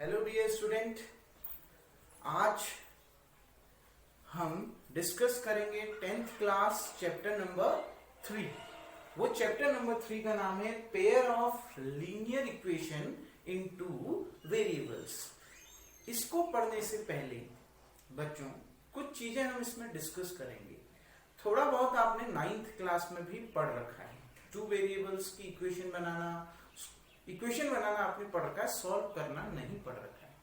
Hello dear student, आज हम discuss करेंगे 10th क्लास चैप्टर नंबर 3। वो चैप्टर नंबर 3 का नाम है pair of linear equation in two variables. इसको पढ़ने से पहले बच्चों कुछ चीजें हम इसमें डिस्कस करेंगे। थोड़ा बहुत आपने 9th क्लास में भी पढ़ रखा है, टू वेरिएबल्स की इक्वेशन बनाना आपने पढ़ रखा है, सॉल्व करना नहीं पढ़ रखा है।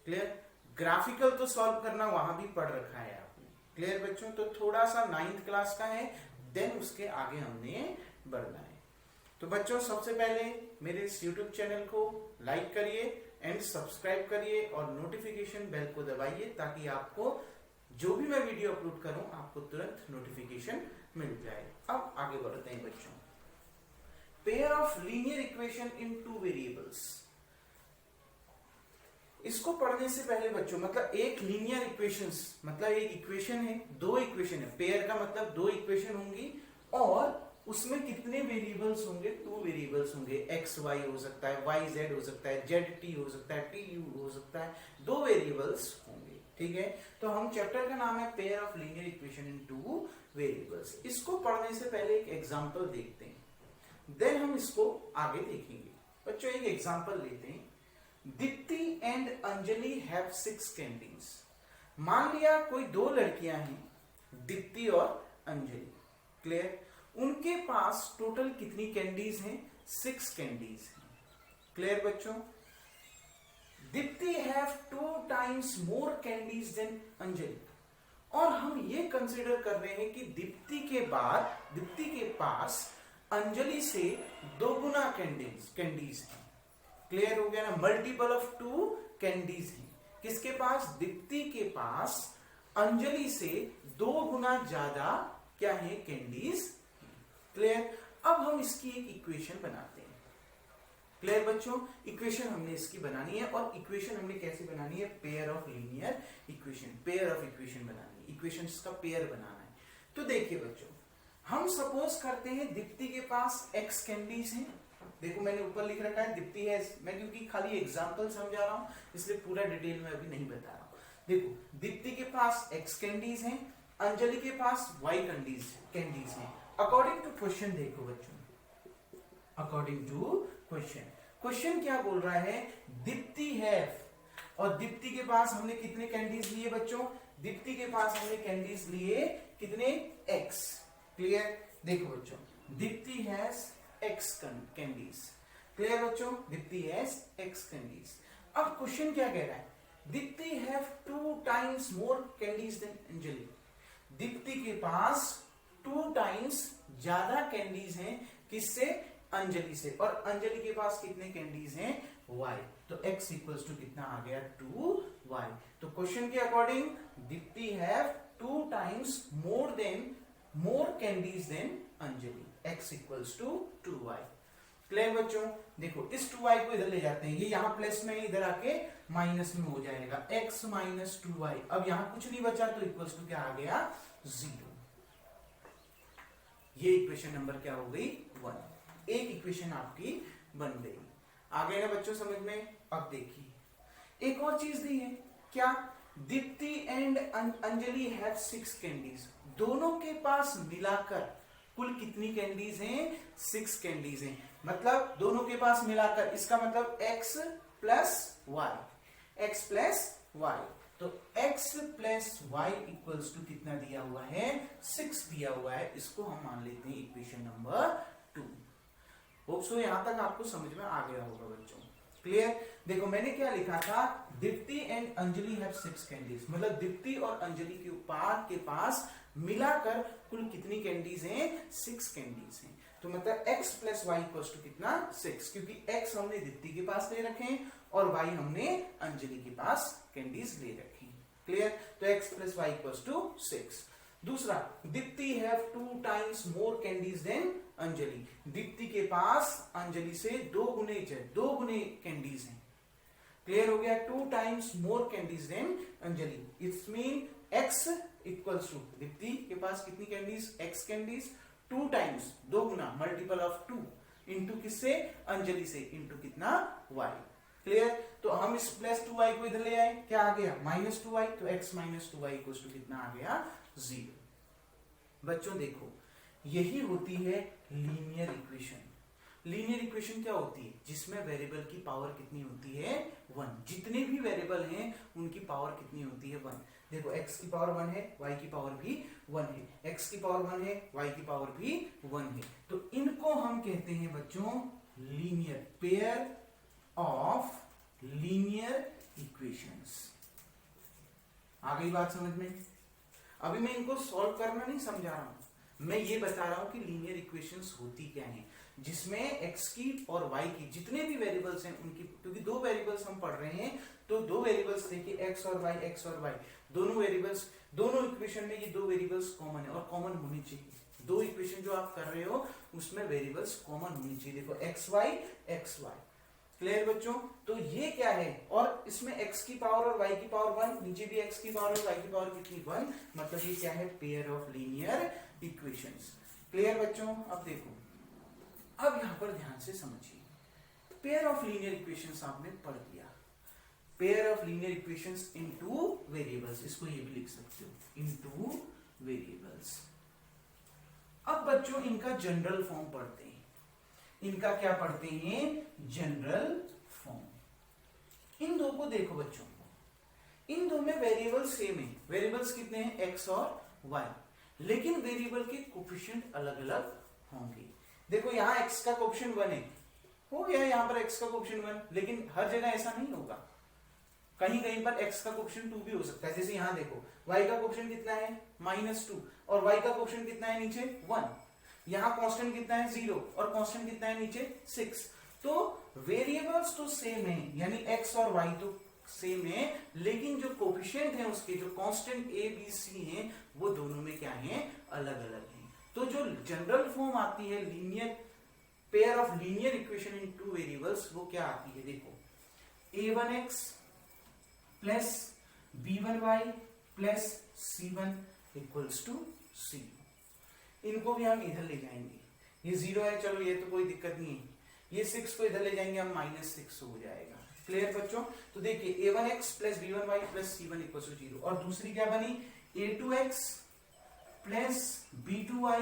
क्लियर? ग्राफिकल तो सॉल्व करना वहां भी पढ़ रखा है आपने। क्लियर बच्चों? तो थोड़ा सा 9th क्लास का है, देन उसके आगे हमने बढ़ना है। तो बच्चों सबसे पहले मेरे इस YouTube चैनल को लाइक करिए एंड सब्सक्राइब करिए और नोटिफिकेशन बेल को दबाइए ताकि आपको जो भी मैं वीडियो अपलोड करूं आपको तुरंत नोटिफिकेशन मिल जाए। अब आगे बढ़ते हैं बच्चों। Pair of linear equation in two variables, इसको पढ़ने से पहले बच्चों मतलब एक लीनियर इक्वेशंस मतलब एक इक्वेशन है, दो इक्वेशन है। पेयर का मतलब दो इक्वेशन होंगी और उसमें कितने वेरिएबल्स होंगे? टू वेरिएबल्स होंगे। एक्स वाई हो सकता है, वाई जेड हो सकता है, जेड टी हो सकता है, टी यू हो सकता है, दो वेरिएबल्स होंगे। ठीक है, तो हम चैप्टर का नाम है pair of linear equation in two variables. इसको पढ़ने से पहले एक एग्जांपल देखते हैं, देन हम इसको आगे देखेंगे। बच्चों एक एग्जांपल लेते हैं। Deepti and Anjali have 6 candies. मान लिया कोई दो लड़कियां हैं, दीप्ति और अंजलि। क्लियर? उनके पास टोटल कितनी कैंडीज हैं? 6 कैंडीज हैं। क्लियर बच्चों? Deepti have 2 times more candies than Anjali. और हम ये कंसिडर कर रहे हैं कि दीप्ति के पास अंजलि से 2 गुना कैंडीज है। क्लियर हो गया ना? मल्टीपल ऑफ 2 कैंडीज है। किसके पास? दीप्ति के पास अंजलि से 2 गुना ज्यादा क्या है? कैंडीज। क्लियर? अब हम इसकी एक इक्वेशन बनाते हैं। क्लियर बच्चों? इक्वेशन हमने इसकी बनानी है और इक्वेशन हमने कैसे बनानी है? Pair of linear equation, pair of equation बनानी है, इक्वेशंस का पेयर बनाना है। तो देखिए बच्चों, हम सपोज करते हैं दीप्ति के पास x कैंडीज हैं। देखो मैंने ऊपर लिख रखा है दीप्ति है, मैं क्योंकि खाली एग्जांपल समझा रहा हूं इसलिए पूरा डिटेल में अभी नहीं बता रहा हूं। देखो दीप्ति के पास x कैंडीज हैं, अंजलि के पास y कैंडीज हैं। अकॉर्डिंग टू क्वेश्चन देखो बच्चों, अकॉर्डिंग टू क्वेश्चन क्या बोल रहा है? दीप्ति हैव, और दीप्ति के पास हमने कितने कैंडीज लिए बच्चों? दीप्ति के पास हमने कैंडीज लिए कितने? x। क्लियर? देखो बच्चों, Deepti has x candies. Clear बच्चों? Deepti has x candies. अब क्वेश्चन क्या कह रहा है? Deepti have 2 times more candies than Anjali. Deepti के पास 2 times ज्यादा कैंडीज हैं। किससे? अंजलि से। और अंजलि के पास कितने कैंडीज हैं? y। तो x इक्वल्स टू कितना आ गया? 2y। तो क्वेश्चन के according Deepti have 2 times more candies than Anjali. x equals to 2y। Clear बच्चों? देखो इस 2y को इधर ले जाते हैं, ये यहां प्लस में इधर आके माइनस में हो जाएगा, x माइनस 2y। अब यहां कुछ नहीं बचा तो इक्वल्स टू क्या आ गया? 0। ये इक्वेशन नंबर क्या हो गई? 1। एक इक्वेशन आपकी बन गई। आ गए ना बच्चों समझ में? अब देखिए एक और चीज दी है, क्या? Deepti and Anjali have 6 candies. दोनों के पास मिलाकर कुल कितनी कैंडीज हैं? 6 कैंडीज हैं। मतलब दोनों के पास मिलाकर, इसका मतलब x प्लस y। तो x plus y equals to कितना दिया हुआ है? 6 दिया हुआ है। इसको हम मान लेते हैं इक्वेशन नंबर 2। होप सो यहां तक आपको समझ में आ गया होगा बच्चों। क्लियर? देखो मैंने क्या लिखा था? Deepti and Anjali have 6 candies. मतलब दीप्ति और अंजलि के पास मिलाकर कुल कितनी कैंडीज हैं? 6 कैंडीज हैं। तो मतलब x plus y equals to कितना? 6, क्योंकि x हमने दीप्ति के पास ले रखे हैं और y हमने अंजलि के पास कैंडीज ले रखी हैं। क्लियर? तो x plus y equals to 6। दूसरा, Deepti have 2 times more candies than Anjali. Deepti के पास अंजलि से 2 गुने कैंडीज हैं। क्लियर हो गया? 2 times more candies than Anjali. It's mean x equals to, Deepti के पास कितनी कैंडीज? x कैंडीज, 2 times 2 गुना, मल्टीपल ऑफ 2 इंटू किससे? अंजलि से, इंटू कितना? y। क्लियर? तो हम इस प्लस 2y को इधर ले आए, क्या आ गया माइनस 2y, तो x minus 2y equal to कितना आ गया 0। बच्चों देखो यही होती है लीनियर इक्वेशन। लीनियर इक्वेशन क्या होती है? जिसमें वेरिएबल की पावर कितनी होती है 1। जितने भी वेरिएबल हैं उनकी पावर कितनी होती है 1। देखो x की पावर 1 है, y की पावर भी 1 है, x की पावर 1 है, y की पावर भी 1 है। तो इनको हम कहते हैं बच्चों linear, pair of linear equations. आ गई बात समझ में? अभी मैं इनको सॉल्व करना नहीं समझा रहा हूं, मैं ये बता रहा हूं कि लीनियर इक्वेशंस होती क्या हैं, जिसमें x की और y की जितने भी वेरिएबल्स हैं उनकी, क्योंकि दो वेरिएबल्स हम पढ़ रहे हैं तो दो वेरिएबल्स देखिए x और y दोनों वेरिएबल्स, दोनों इक्वेशन में ये दो वेरिएबल्स कॉमन है और कॉमन होनी चाहिए। दो इक्वेशन जो आप कर रहे हो उसमें वेरिएबल्स कॉमन होनी चाहिए। देखो xy, क्लियर बच्चों? तो ये क्या है, और इसमें x की पावर और y की पावर 1, नीचे भी x की पावर और y की पावर कितनी 1, मतलब ये क्या है pair of linear equations. Clear बच्चों? अब देखो, अब यहां पर ध्यान से समझिए, पेयर ऑफ लीनियर इक्वेशंस आपने पढ़ दिया, pair of linear equations into variables, इसको ये भी लिख सकते हो इनटू वेरिएबल्स। अब बच्चों इनका जनरल फॉर्म पढ़ते हैं। इनका क्या पढ़ते हैं? General form. इन दो को देखो बच्चों, इन दो में वेरिएबल सेम है, वेरिएबल्स कितने हैं x और y, लेकिन वेरिएबल के कोफिशिएंट अलग अलग होंगे। देखो यहाँ x का कोफिशिएंट 1 है, हो गया यहाँ पर x का कोफिशिएंट 1, लेकिन हर जगह ऐसा नहीं होगा, कहीं कहीं पर x का कोफिशिएंट 2 भी हो सकता है। जैसे यहाँ देखो y का कोफिशिएंट कितना है -2 और y का कोफिशिएंट कितना है नीचे 1, यहाँ कांस्टेंट कितना है 0 और कांस्टेंट कितना है नीचे 6। तो वेरिएबल्स तो सेम है, यानी x और y तो सेम है, लेकिन जो कोफिशिएंट है उसके, जो कांस्टेंट a b c हैं, वो दोनों में क्या है अलग अलग हैं। तो जो जनरल फॉर्म आती है linear, pair of linear equation in two variables, वो क्या आती है? देखो a1x plus b1y plus c1 equals to 0। इनको भी हम इधर ले जाएंगे, ये 0 है, चलो ये तो कोई दिक्कत नहीं है, ये 6 को इधर ले जाएंगे हम -6 हो जाएगा। क्लियर बच्चों? तो देखिए a1x plus b1y plus c1 equals to 0, और दूसरी क्या बनी a2x plus b2y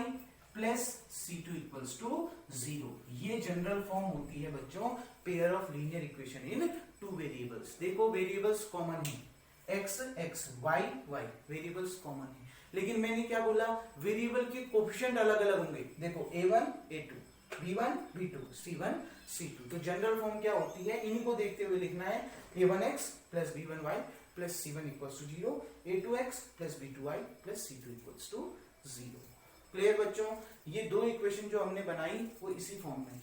plus c2 equals to 0। ये जनरल फॉर्म होती है बच्चों pair of linear equation in two variables. देखो वेरिएबल्स कॉमन है, x x y y variables common है, लेकिन मैंने क्या बोला, वेरिएबल के कोफिशिएंट अलग अलग होंगे। देखो a1 a2 b1 b2 c1 c2। तो जनरल फॉर्म क्या होती है, इनको देखते हुए लिखना है a1x plus b1y plus c1 equals to 0, a2x plus b2y plus c2 equals to 0। Clear बच्चों? ये दो इक्वेशन जो हमने बनाई वो इसी फॉर्म में।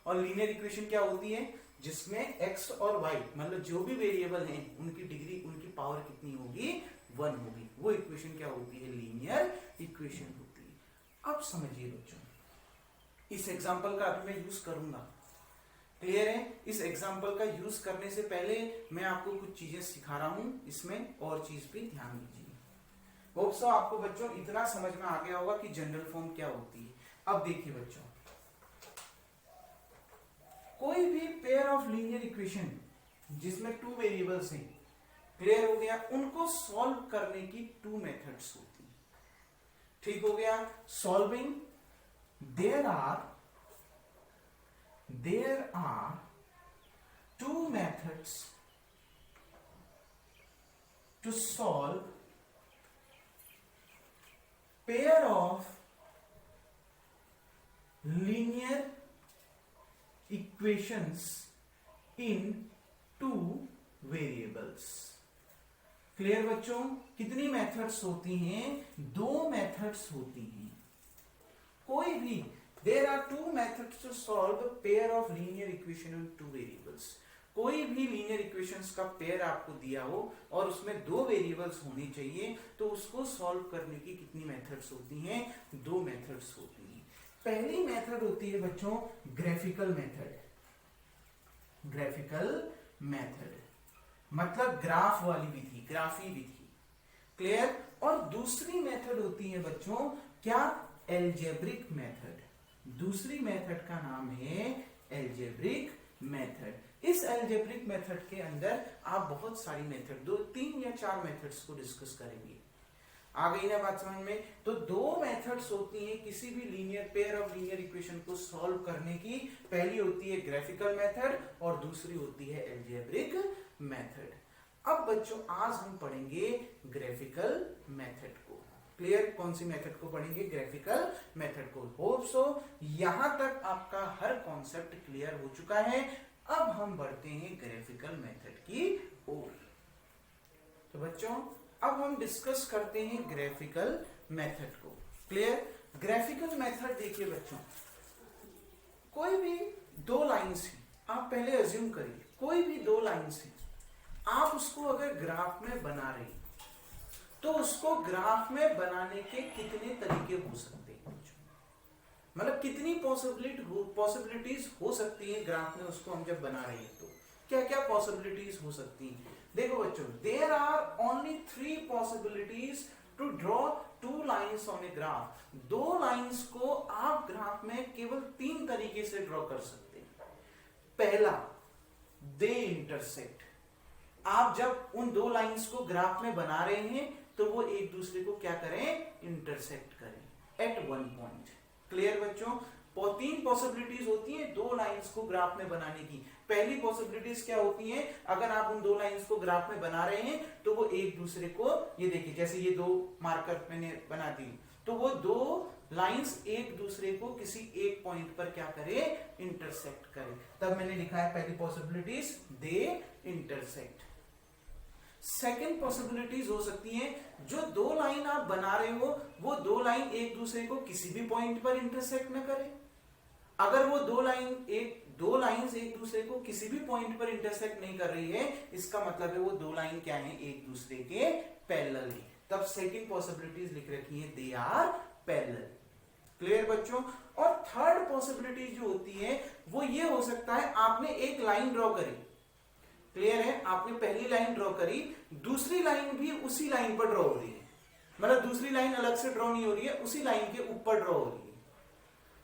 और लीनियर इक्वेशन क्या होती है? जिसमें x और y मतलब जो भी वेरिएबल हैं उनकी डिग्री, उनकी पावर कितनी होगी 1 होगी, वो इक्वेशन क्या होती है लीनियर इक्वेशन होती है। अब समझिए बच्चों, इस एग्जांपल का अभी मैं यूज करूंगा, क्लियर है? इस एग्जांपल का यूज करने से पहले मैं आपको कुछ चीजें सिखा रहा हूं, इसमें और चीज पे ध्यान दीजिए। होप सो आपको बच्चों इतना समझ में आ गया होगा कि जनरल फॉर्म क्या होती है। अब देखिए बच्चों, कोई भी पेयर ऑफ लीनियर इक्वेशन जिसमें टू वेरिएबल्स हैं, क्लियर हो गया, उनको सॉल्व करने की टू मेथड्स होती हैं। ठीक हो गया? Solving, there are two methods to solve pair of linear equations in two variables। Clear बच्चों? कितनी मेथड्स होती हैं? दो मेथड्स होती हैं। कोई भी, there are two methods to solve pair of linear equation in two variables. कोई भी लीनियर इक्वेशंस का पेयर आपको दिया हो और उसमें दो वेरिएबल्स होने चाहिए, तो उसको सॉल्व करने की कितनी मेथड्स होती हैं? दो मेथड्स होती हैं। पहली मेथड होती है बच्चों ग्राफिकल मेथड। ग्राफिकल मेथड मतलब ग्राफ वाली विधि, ग्राफी विधि। क्लियर? और दूसरी मेथड होती है बच्चों क्या? Algebraic method. दूसरी मेथड का नाम है एल्जेब्रिक मेथड। इस एल्जेब्रिक मेथड के अंदर आप बहुत सारी मेथड, 2, 3 या 4 मेथड्स को डिस्कस करेंगे। आ गई ना बात समझ में? तो 2 मेथड्स होती हैं किसी भी linear pair of linear equation को सॉल्व करने की। पहली होती है ग्राफिकल मेथड और दूसरी होती है एल्जेब्रिक मेथड। अब बच्चों आज हम पढ़ेंगे ग्राफिकल मेथड को। क्लियर? कौन सी मेथड को पढ़ेंगे? ग्राफिकल मेथड को। होप सो यहां तक आपका हर कॉन्सेप्ट क्लियर हो चुका है। अब हम बढ़ते हैं ग्राफिकल मेथड की ओर। तो बच्चों अब हम डिस्कस करते हैं ग्राफिकल मेथड को। क्लियर? ग्राफिकल मेथड देखिए बच्चों, कोई भी 2 लाइंस हैं, आप पहले अज्यूम करिए कोई भी 2 लाइंस हैं, आप उसको अगर ग्राफ में बना रहे हैं तो उसको ग्राफ में बनाने के कितने तरीके हो सकते हैं? मतलब कितनी पॉसिबिलिटीज हो सकती है ग्राफ में उसको हम जब बना रहे हैं तो क्या क्या पॉसिबिलिटीज हो सकती हैं? देखो बच्चों, there are only 3 possibilities to draw 2 lines on a graph. 2 lines को आप ग्राफ में केवल 3 तरीके से ड्रॉ कर सकते हैं। पहला, दे इंटरसेक्ट। आप जब उन 2 लाइंस को ग्राफ में बना रहे हैं तो वो एक दूसरे को क्या करें? इंटरसेक्ट करें एट वन पॉइंट। क्लियर बच्चों? 3 पॉसिबिलिटीज होती हैं 2 लाइंस को ग्राफ में बनाने की। पहली पॉसिबिलिटीज क्या होती हैं? अगर आप उन 2 लाइंस को ग्राफ में बना रहे हैं तो वो एक दूसरे को, ये देखिए जैसे ये 2 मार्कर मैंने बना दी, तो वो 2 लाइंस एक दूसरे को किसी एक पॉइंट पर क्या करे? इंटरसेक्ट करे। तब मैंने लिखा है पहली possibilities they intersect. Second possibilities हो सकती हैं, जो 2 लाइन आप बना रहे हो वो 2 लाइन एक दूसरे को किसी भी पॉइंट पर इंटरसेक्ट न करे। अगर वो 2 लाइंस एक दूसरे को किसी भी पॉइंट पर इंटरसेक्ट नहीं कर रही है, इसका मतलब है वो 2 लाइन क्या है? एक दूसरे के पैरेलल है। तब सेकंड पॉसिबिलिटीज लिख रखी है दे आर पैरेलल। क्लियर बच्चों? और थर्ड पॉसिबिलिटी जो होती है वो ये हो सकता है, आपने एक लाइन ड्रॉ करी, क्लियर है? आपने पहली लाइन ड्रॉ करी, दूसरी लाइन भी उसी लाइन पर ड्रॉ हो रही है, मतलब दूसरी लाइन अलग से ड्रॉ नहीं हो रही है, उसी लाइन के ऊपर ड्रॉ हो रही है।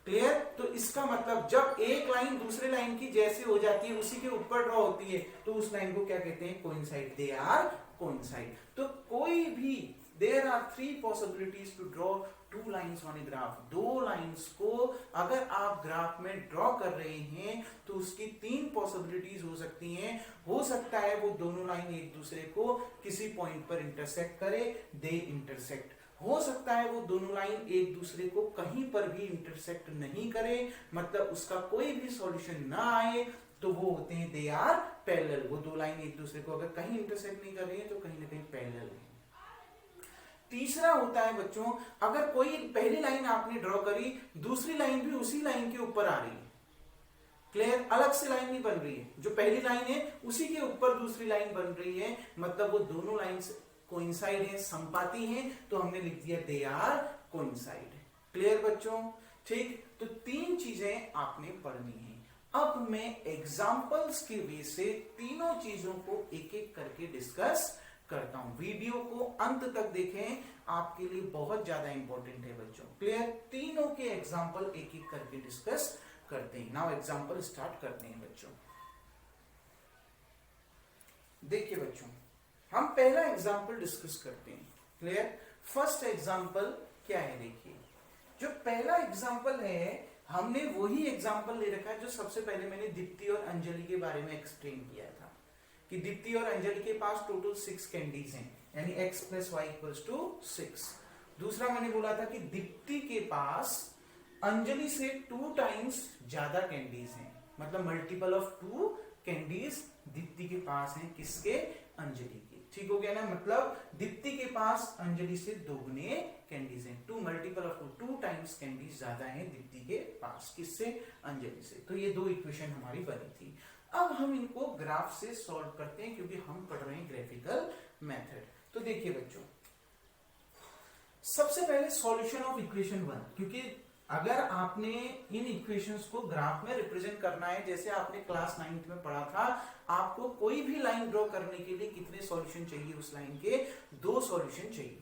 क्लियर? तो इसका मतलब जब एक लाइन दूसरे लाइन की जैसे हो जाती है, उसी के ऊपर ड्रॉ होती है, तो उस लाइन को क्या कहते हैं? कोइंसाइड। They are coincide. तो कोई भी, there are 3 possibilities to draw 2 lines on a graph. 2 lines को अगर आप ग्राफ में ड्रॉ कर रहे हैं तो उसकी 3 पॉसिबिलिटीज हो सकती हैं। हो सकता है वो दोनों लाइन एक दूसरे को किसी पॉइंट पर इंटरसेक्ट करे, दे इंटरसेक्ट। हो सकता है वो दोनों लाइन एक दूसरे को कहीं पर भी इंटरसेक्ट नहीं करे, मतलब उसका कोई भी सॉल्यूशन ना आए, तो वो होते हैं दे आर पैरेलल। वो 2 लाइन एक दूसरे को अगर कहीं इंटरसेक्ट नहीं कर रही है तो कहीं ना कहीं पैरेलल है। तीसरा होता है बच्चों, अगर कोई पहली लाइन आपने ड्रॉ करी, दूसरी लाइन भी उसी लाइन के ऊपर आ रही है। क्लियर? अलग से लाइन नहीं बन रही है, जो पहली लाइन है उसी के ऊपर दूसरी लाइन बन रही है, मतलब वो दोनों लाइंस कोइंसाइड हैं, संपाती हैं, तो हमने लिख दिया दे आर कोइंसाइड। क्लियर बच्चों? ठीक, तो 3 चीजें आपने पढ़नी है। अब मैं एग्जांपल्स के वे से तीनों चीजों को एक एक करके डिस्कस करता हूं। वीडियो को अंत तक देखें, आपके लिए बहुत ज्यादा इंपॉर्टेंट है बच्चों। क्लियर? तीनों के एग्जांपल एक एक करके डिस्कस करते हैं। नाउ एग्जांपल स्टार्ट करते हैं बच्चों। देखिए बच्चों, हम पहला एग्जांपल डिस्कस करते हैं। क्लियर? फर्स्ट एग्जांपल क्या है? देखिए, जो पहला एग्जांपल है, हमने वही एग्जांपल ले रखा है जो सबसे पहले मैंने दीप्ति और अंजलि के बारे में एक्सप्लेन किया था, कि दीप्ति और अंजलि के पास टोटल 6 कैंडीज हैं, यानी x + y = 6। दूसरा मैंने बोला था कि दीप्ति के पास अंजलि से 2 टाइम्स ज्यादा कैंडीज हैं, मतलब मल्टीपल ऑफ 2 कैंडीज दीप्ति के पास हैं। किसके? अंजलि के। ठीक हो गया ना? मतलब दीप्ति के पास अंजलि से 2 कैंडीज हैं, 2 मल्टीपल ऑफ 2 टाइम्स कैंडीज ज्यादा हैं दीप्ति के पास। किससे? अंजलि से। तो ये 2 इक्वेशन हमारी बनी थी। अब हम इनको ग्राफ से सॉल्व करते हैं, क्योंकि हम पढ़ रहे हैं ग्राफिकल मेथड। तो देखिए बच्चों, सबसे पहले सॉल्यूशन ऑफ इक्वेशन 1, क्योंकि अगर आपने इन इक्वेशंस को ग्राफ में रिप्रेजेंट करना है, जैसे आपने क्लास 9th में पढ़ा था, आपको कोई भी लाइन ड्रॉ करने के लिए कितने सॉल्यूशन चाहिए? उस लाइन के 2 सॉल्यूशन चाहिए।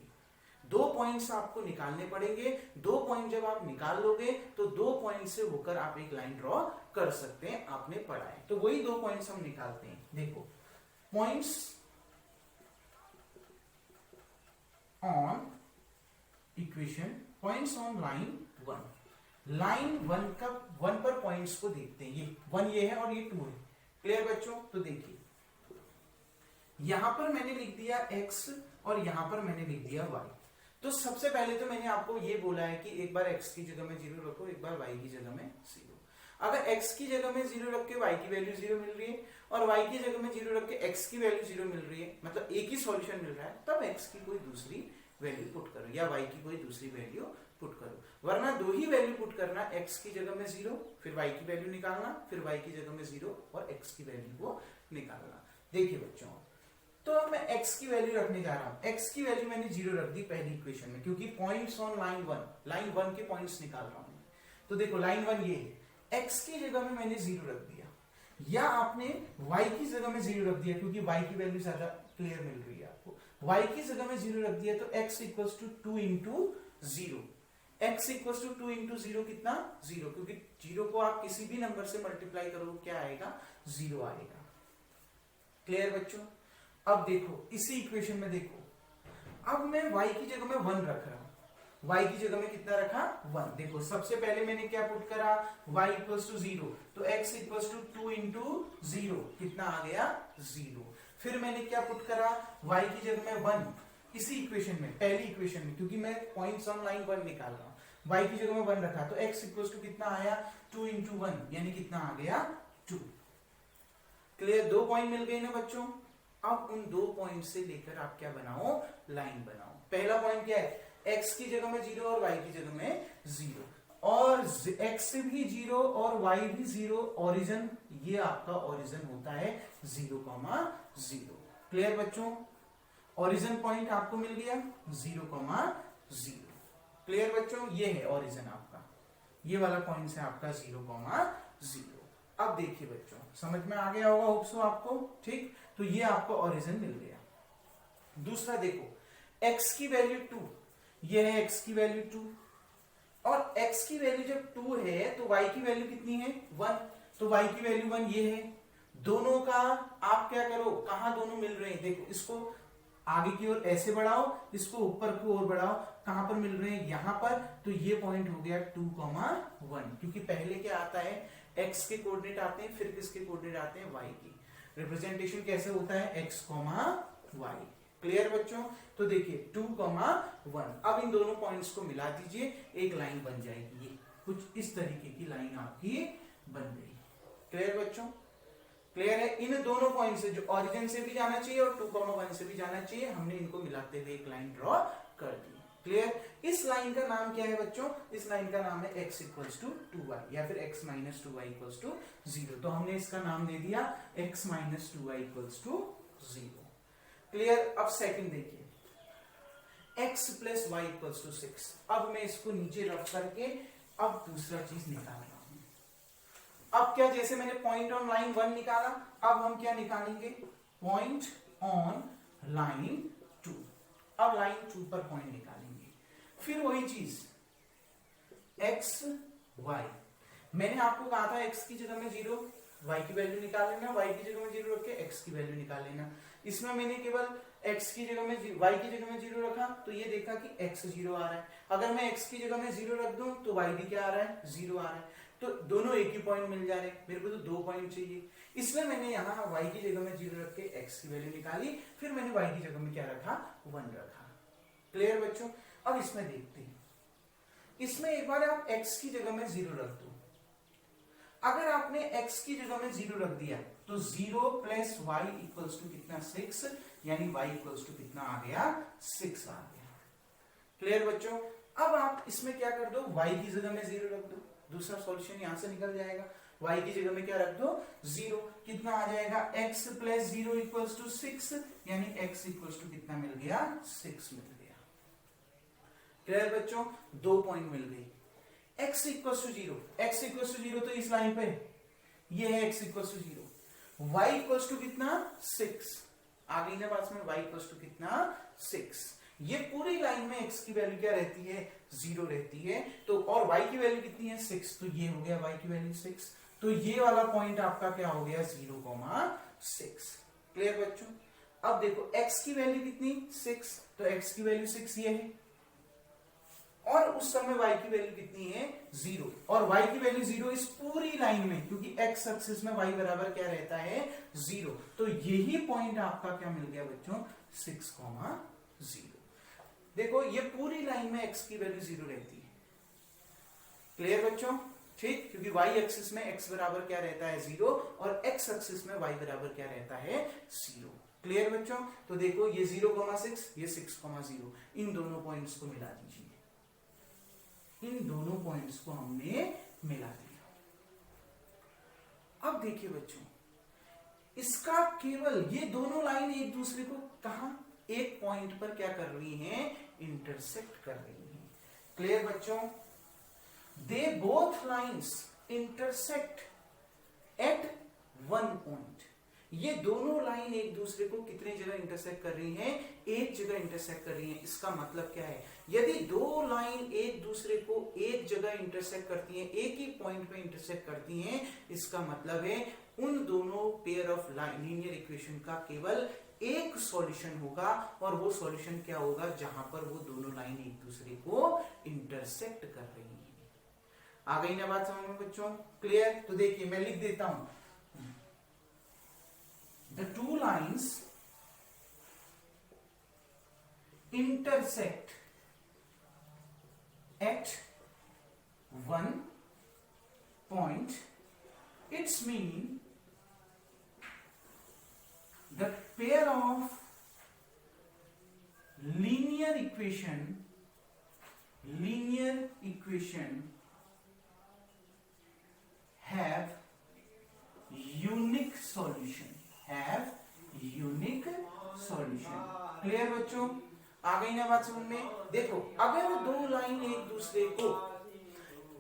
दो पॉइंट्स आपको निकालने पड़ेंगे। दो पॉइंट जब आप निकाल लोगे तो दो पॉइंट से होकर आप एक लाइन ड्रॉ कर सकते हैं, आपने पढ़ा है। तो वही दो पॉइंट्स हम निकालते हैं। देखो, points on equation, points on line one. Line one का वन पर पॉइंट्स को देखते हैं। ये वन ये है और ये टू है। क्लियर बच्चों? तो देखिए, यहां पर मैंने लिख दिया x और यहां पर मैंने लिख दिया y। तो सबसे पहले तो मैंने आपको ये बोला है कि एक बार x की जगह में 0 रखो, एक बार y की जगह में 0। अगर x की जगह में 0 रख के y की वैल्यू 0 मिल रही है और y की जगह में 0 रख के x की वैल्यू 0 मिल रही है, मतलब एक ही सॉल्यूशन मिल रहा है, तब x की कोई दूसरी वैल्यू पुट करो या y की कोई दूसरी वैल्यू पुट करो। वरना दो ही वैल्यू पुट करना, x की जगह में 0, फिर y की वैल्यू निकालना, फिर y की जगह में 0 और x की वैल्यू को निकालना। देखिए बच्चों, तो अब मैं x की वैल्यू रखने जा रहा हूं। x की वैल्यू मैंने 0 रख दी पहली इक्वेशन में, क्योंकि points on line one, line one के पॉइंट्स निकाल रहा हूं। तो देखो, लाइन वन ये है, x की जगह में मैंने 0 रख दिया, या आपने y की जगह में 0 रख दिया, क्योंकि y की वैल्यू ज्यादा क्लियर मिल रही है आपको। y की जगह में 0 रख दिया तो x equals to 2 into 0। x equals to 2 into 0 कितना? 0, क्योंकि 0 को आप किसी भी नंबर से मल्टीप्लाई करो, क्या आएगा? 0 आएगा। क्लियर बच्चों? अब देखो, इसी इक्वेशन में देखो, अब मैं y की जगह में 1 रख रहा हूं। y की जगह में कितना रखा? 1। देखो, सबसे पहले मैंने क्या पुट करा? y इक्वल्स टू 0, तो x इक्वल्स टू 2 इंटू 0, कितना आ गया? 0। फिर मैंने क्या पुट करा? y की जगह में 1, इसी इक्वेशन में, पहली इक्वेशन में, क्योंकि मैं पॉइंट्स ऑन लाइन 1 निकाल रहा हूं। y की जगह में 1 रखा, तो x इक्वल्स टू कितना आया? 2 इंटू 1, यानी कितना आ गया? 2। क्लियर? दो पॉइंट मिल गए ना बच्चों। अब उन दो पॉइंट से लेकर आप क्या बनाओ? लाइन बनाओ। पहला पॉइंट क्या है? x की जगह में 0 और y की जगह में 0, और x भी 0 और y भी 0। ओरिजिन, ये आपका ओरिजिन होता है 0,0। क्लियर बच्चों? ओरिजिन पॉइंट आपको मिल गया 0,0। क्लियर बच्चों? ये है ओरिजिन आपका, ये वाला पॉइंट है आपका 0,0। अब देखिए बच्चों, समझ में आ गया होगा होप सो आपको, ठीक? तो ये आपको ओरिजिन मिल गया। दूसरा देखो, x की वैल्यू 2, ये है x की वैल्यू 2, और x की वैल्यू जब 2 है तो y की वैल्यू कितनी है? 1, तो y की वैल्यू 1 ये है। दोनों का आप क्या करो, कहां दोनों मिल रहे हैं? देखो, इसको आगे की ओर ऐसे बढ़ाओ, इसको ऊपर की ओर बढ़ाओ, कहां पर मिल रहे हैं? यहां पर। तो ये पॉइंट हो गया 2,1, क्योंकि पहले क्या आता है? x के कोऑर्डिनेट आते हैं, फिर किसके कोऑर्डिनेट आते हैं? y की। रिप्रेजेंटेशन कैसे होता है? x, y। क्लियर बच्चों? तो देखिए 2,1। अब इन दोनों पॉइंट्स को मिला दीजिए, एक लाइन बन जाएगी। ये कुछ इस तरीके की लाइन आपकी बन गई। क्लियर बच्चों? क्लियर है? इन दोनों पॉइंट से, जो ओरिजिन से भी जाना चाहिए और 2,1 से भी जाना चाहिए, हमने इनको मिलाते हुए एक लाइन ड्रॉ कर दी। क्लियर? इस लाइन का नाम क्या है बच्चों? इस लाइन का नाम है x इक्वल्स टू 2y, या फिर x minus 2y equals to 0। तो हमने इसका नाम दे दिया x minus 2y equals to 0। Clear? अब सेकंड देखिए, x plus y equals to 6। अब मैं इसको नीचे रख करके अब दूसरा चीज निकाल रहा हूं। अब क्या, जैसे मैंने पॉइंट ऑन लाइन 1 निकाला, अब हम क्या निकालेंगे? Point on line 2। अब लाइन 2 पर पॉइंट निकालेंगे। फिर वही चीज, x y, मैंने आपको कहा था x की जगह में 0, y की वैल्यू निकाल लेना, y की जगह में 0 रख के x की वैल्यू निकाल लेना। इसमें मैंने केवल x की जगह में y की जगह में 0 रखा, तो ये देखा कि x 0 आ रहा है। अगर मैं x की जगह में 0 रख दूं तो y भी क्या आ रहा है? 0 आ रहा है। तो दोनों एक ही पॉइंट मिल जा रहे हैं, मेरे को तो दो पॉइंट चाहिए, इसलिए मैंने यहाँ y की जगह में 0 रख के x की वैल्यू निकाली, फिर मैंने y की जगह में क्या रखा? 1 रखा। क्लियर बच्चों? अब इसमें देखते हैं, इसमें एक बार आप x की जगह में 0 रख दो। अगर आपने x की जगह में 0 रख दिया तो 0 प्लस वाई इक्वल्स टू कितना? 6, यानी y इक्वल्स टू कितना आ गया? 6 आ गया। क्लियर बच्चों? अब आप इसमें क्या कर दो? y की जगह में 0 रख दो, दूसरा सॉल्यूशन यहां से निकल जाएगा। y की जगह में क्या रख दो? 0, कितना आ जाएगा? x प्लस 0 इक्वल्स टू 6, यानी x इक्वल्स टू कितना मिल गया? 6 मिल गया। क्लियर बच्चों? दो पॉइंट मिल गई। x equals to 0, x equals to 0 तो इस लाइन पे ये है x equals to 0, y equals to कितना? 6 आ गई ना पास में, y इक्वल्स टू कितना? 6, ये पूरी लाइन में x की वैल्यू क्या रहती है, 0 रहती है। तो और y की वैल्यू कितनी है, 6, तो ये हो गया y की वैल्यू 6। तो ये वाला पॉइंट आपका क्या हो गया, 0,6। क्लियर बच्चों। अब देखो x की वैल्यू कितनी, 6, तो x की वैल्यू 6 ये है, और उस समय y की वैल्यू कितनी है, 0, और y की वैल्यू 0 इस पूरी लाइन में, क्योंकि x एक्सिस में y बराबर क्या रहता है, 0। तो यही पॉइंट आपका क्या मिल गया बच्चों, 6,0। देखो ये पूरी लाइन में x की वैल्यू 0 रहती है। क्लियर बच्चों, ठीक, क्योंकि y एक्सिस में x बराबर क्या रहता है, 0, और x एक्सिस में y बराबर क्या रहता है, 0। क्लियर बच्चों। तो देखो ये 0,6, ये 6,0, इन दोनों पॉइंट्स को मिला दीजिए, इन दोनों पॉइंट्स को हमने मिला दिया। अब देखिए बच्चों, इसका केवल ये दोनों लाइन एक दूसरे को कहां, एक पॉइंट पर क्या कर रही हैं, इंटरसेक्ट कर रही हैं। क्लियर बच्चों, they both lines intersect at one point. ये दोनों लाइन एक दूसरे को कितने जगह इंटरसेक्ट कर रही हैं, एक जगह इंटरसेक्ट कर रही हैं। इसका मतलब क्या है, यदि दो लाइन एक दूसरे को एक जगह इंटरसेक्ट करती हैं, एक ही पॉइंट पे इंटरसेक्ट करती हैं, इसका मतलब है उन दोनों पेयर ऑफ लीनियर इक्वेशन का केवल एक सॉल्यूशन होगा, और वो सॉल्यूशन क्या होगा, जहां पर वो दोनों लाइन एक दूसरे को इंटरसेक्ट कर रही हैं। आ गई ना बात समझ में बच्चों, क्लियर। तो देखिए मैं लिख देता हूं, the two lines intersect at one point. Its meaning the pair of linear equation have unique solution, clear बच्चों। आ गई ना बात समझ में। देखो अगर दो लाइन एक दूसरे को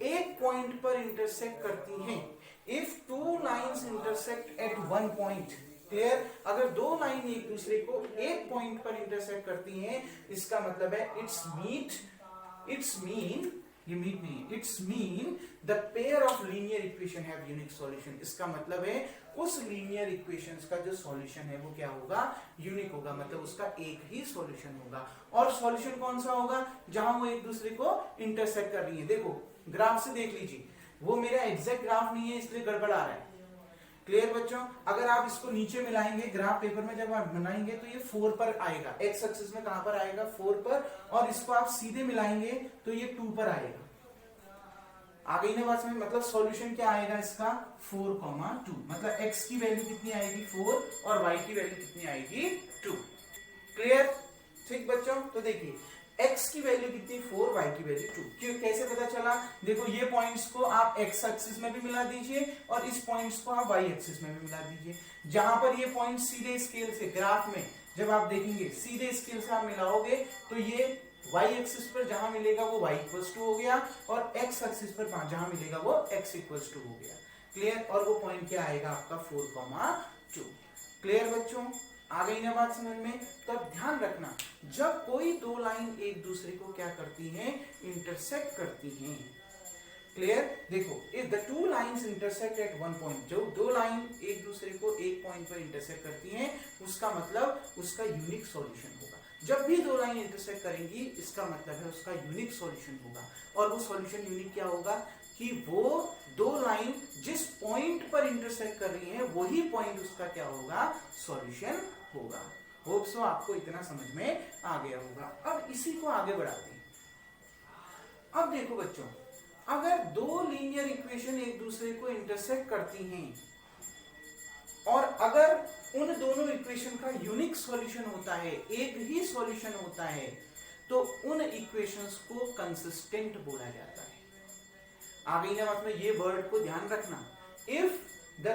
एक पॉइंट पर इंटरसेक्ट करती हैं, if two lines intersect at one point, clear, अगर दो लाइन एक दूसरे को एक पॉइंट पर इंटरसेक्ट करती हैं, इसका मतलब है it's mean the pair of linear equation have unique solution. इसका मतलब है उस लीनियर इक्वेशंस का जो सॉल्यूशन है वो क्या होगा, यूनिक होगा, मतलब उसका एक ही सॉल्यूशन होगा। और सॉल्यूशन कौन सा होगा, जहां वो एक दूसरे को इंटरसेक्ट कर रही है। देखो ग्राफ से देख लीजिए, वो मेरा एग्जैक्ट ग्राफ नहीं है इसलिए गड़बड़ आ रहा है। क्लियर बच्चों, अगर आप इसको नीचे मिलाएंगे ग्राफ पेपर में जब आप बनाएंगे तो ये 4 पर आएगा, एक्स एक्सिस में कहां पर आएगा, 4 पर, और इसको आप सीधे मिलाएंगे तो ये 2 पर आएगा। आ गई ना बात में, मतलब सॉल्यूशन क्या आएगा इसका, 4,2, मतलब x की वैल्यू कितनी आएगी 4 और y की वैल्यू कितनी आएगी 2। क्लियर, ठीक बच्चों। तो देखिए x की वैल्यू कितनी 4, y की वैल्यू 2। क्यों, कैसे पता चला, देखो ये पॉइंट्स को आप x एक्सिस में भी मिला दीजिए और इस पॉइंट्स को आप y एक्सिस में भी मिला दीजिए। जहां पर ये पॉइंट सीधे स्केल से ग्राफ में जब आप देखेंगे सीधे स्केल से आप मिलाओगे तो ये y एक्सिस पर जहां मिलेगा वो y इक्वल्स टू हो गया, और x एक्सिस पर जहां मिलेगा वो x इक्वल्स टू हो गया। क्लियर, और वो पॉइंट क्या आएगा आपका 4,2। क्लियर बच्चों, आ गई ना बात समझ में। तो अब ध्यान रखना, जब कोई दो लाइन एक दूसरे को क्या करती हैं, इंटरसेक्ट करती हैं। क्लियर, देखो if the two lines intersect at one point, जो दो लाइन एक दूसरे को एक पॉइंट पर इंटरसेक्ट करती हैं, उसका मतलब उसका यूनिक सॉल्यूशन होगा। जब भी दो लाइन इंटरसेक्ट करेंगी इसका मतलब है उसका यूनिक सॉल्यूशन होगा, और वो सॉल्यूशन यूनिक क्या होगा कि वो दो लाइन जिस पॉइंट पर इंटरसेक्ट कर रही हैं वही पॉइंट उसका क्या होगा, सॉल्यूशन होगा। होप सो आपको इतना समझ में आ गया होगा। अब इसी को आगे बढ़ाते हैं। अब देखो बच्चों, अगर दो लीनियर इक्वेशन एक दूसरे को इंटरसेक्ट करती हैं और अगर उन दोनों इक्वेशन का यूनिक सॉल्यूशन होता है, एक ही सॉल्यूशन होता है, तो उन इक्वेशंस को कंसिस्टेंट बोला जाता है। आ गई ना बात में, ये वर्ड को ध्यान रखना। If the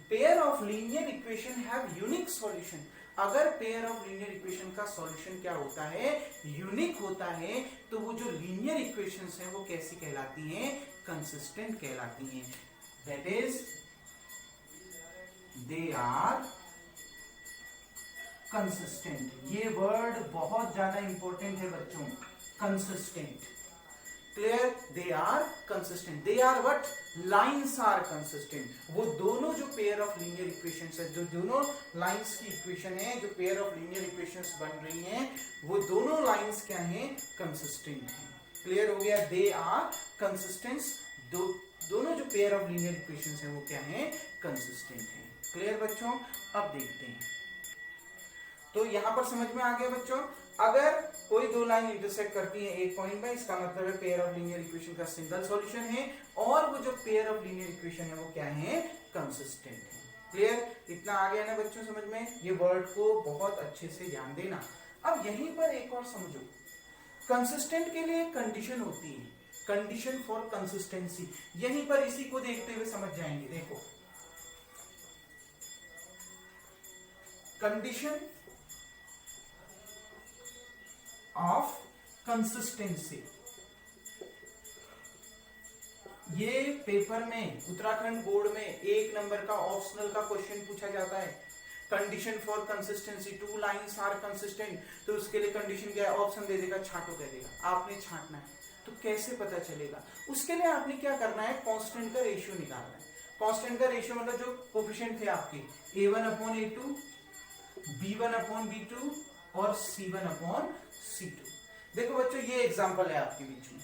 pair of linear equation have unique solution, अगर पेयर ऑफ लीनियर इक्वेशन का सॉल्यूशन क्या होता है, यूनिक होता है, तो वो जो लीनियर इक्वेशंस हैं वो कैसी कहलाती हैं, कंसिस्टेंट कहलाती हैं। That is they are consistent, ये वर्ड बहुत ज्यादा इंपॉर्टेंट है बच्चों, consistent. Clear? They are consistent, they are what? Lines are consistent. वो दोनों जो पेयर ऑफ लीनियर इक्वेशंस है, जो दोनों लाइंस की इक्वेशन है, जो पेयर ऑफ लीनियर इक्वेशंस बन रही हैं, वो दोनों लाइंस क्या हैं? कंसिस्टेंट हैं। क्लियर हो गया? दे आर कंसिस्टेंट, दोनों जो पेयर ऑफ लीनियर इक्वेशंस हैं वो क्या हैं? कंसिस्टेंट हैं। क्लियर बच्चों? अब देखते हैं, तो यहां पर समझ में आ गया बच्चों, अगर कोई दो लाइन इंटरसेक्ट करती है एक पॉइंट में, इसका मतलब है पेयर ऑफ लीनियर इक्वेशन का सिंगल सॉल्यूशन है, और वो जो पेयर ऑफ लीनियर इक्वेशन है वो क्या है? कंसिस्टेंट है। क्लियर? इतना आ गया ना बच्चों समझ में? ये वर्ड को बहुत अच्छे से ध्यान देना। अब यहीं पर एक और समझो, कंसिस्टेंट के लिए कंडीशन होती है, कंडीशन फॉर कंसिस्टेंसी। यहीं पर इसी को देखते हुए समझ जाएंगे। देखो, कंडीशन ऑफ कंसिस्टेंसी, ये पेपर में उत्तराखंड बोर्ड में 1 नंबर का ऑप्शनल का क्वेश्चन पूछा जाता है। Condition for consistency, two lines are consistent, तो उसके लिए कंडीशन क्या है? ऑप्शन दे देगा, छांटो कह देगा, आपने छांटना है। तो कैसे पता चलेगा? उसके लिए आपने क्या करना है? कांस्टेंट का रेशियो निकालना है। कांस्टेंट का रेशियो मतलब जो कोफिशिएंट थे आपके a1/a2, b1/b2 और c1/c2। देखो बच्चों, ये एग्जांपल है आपके बीच में।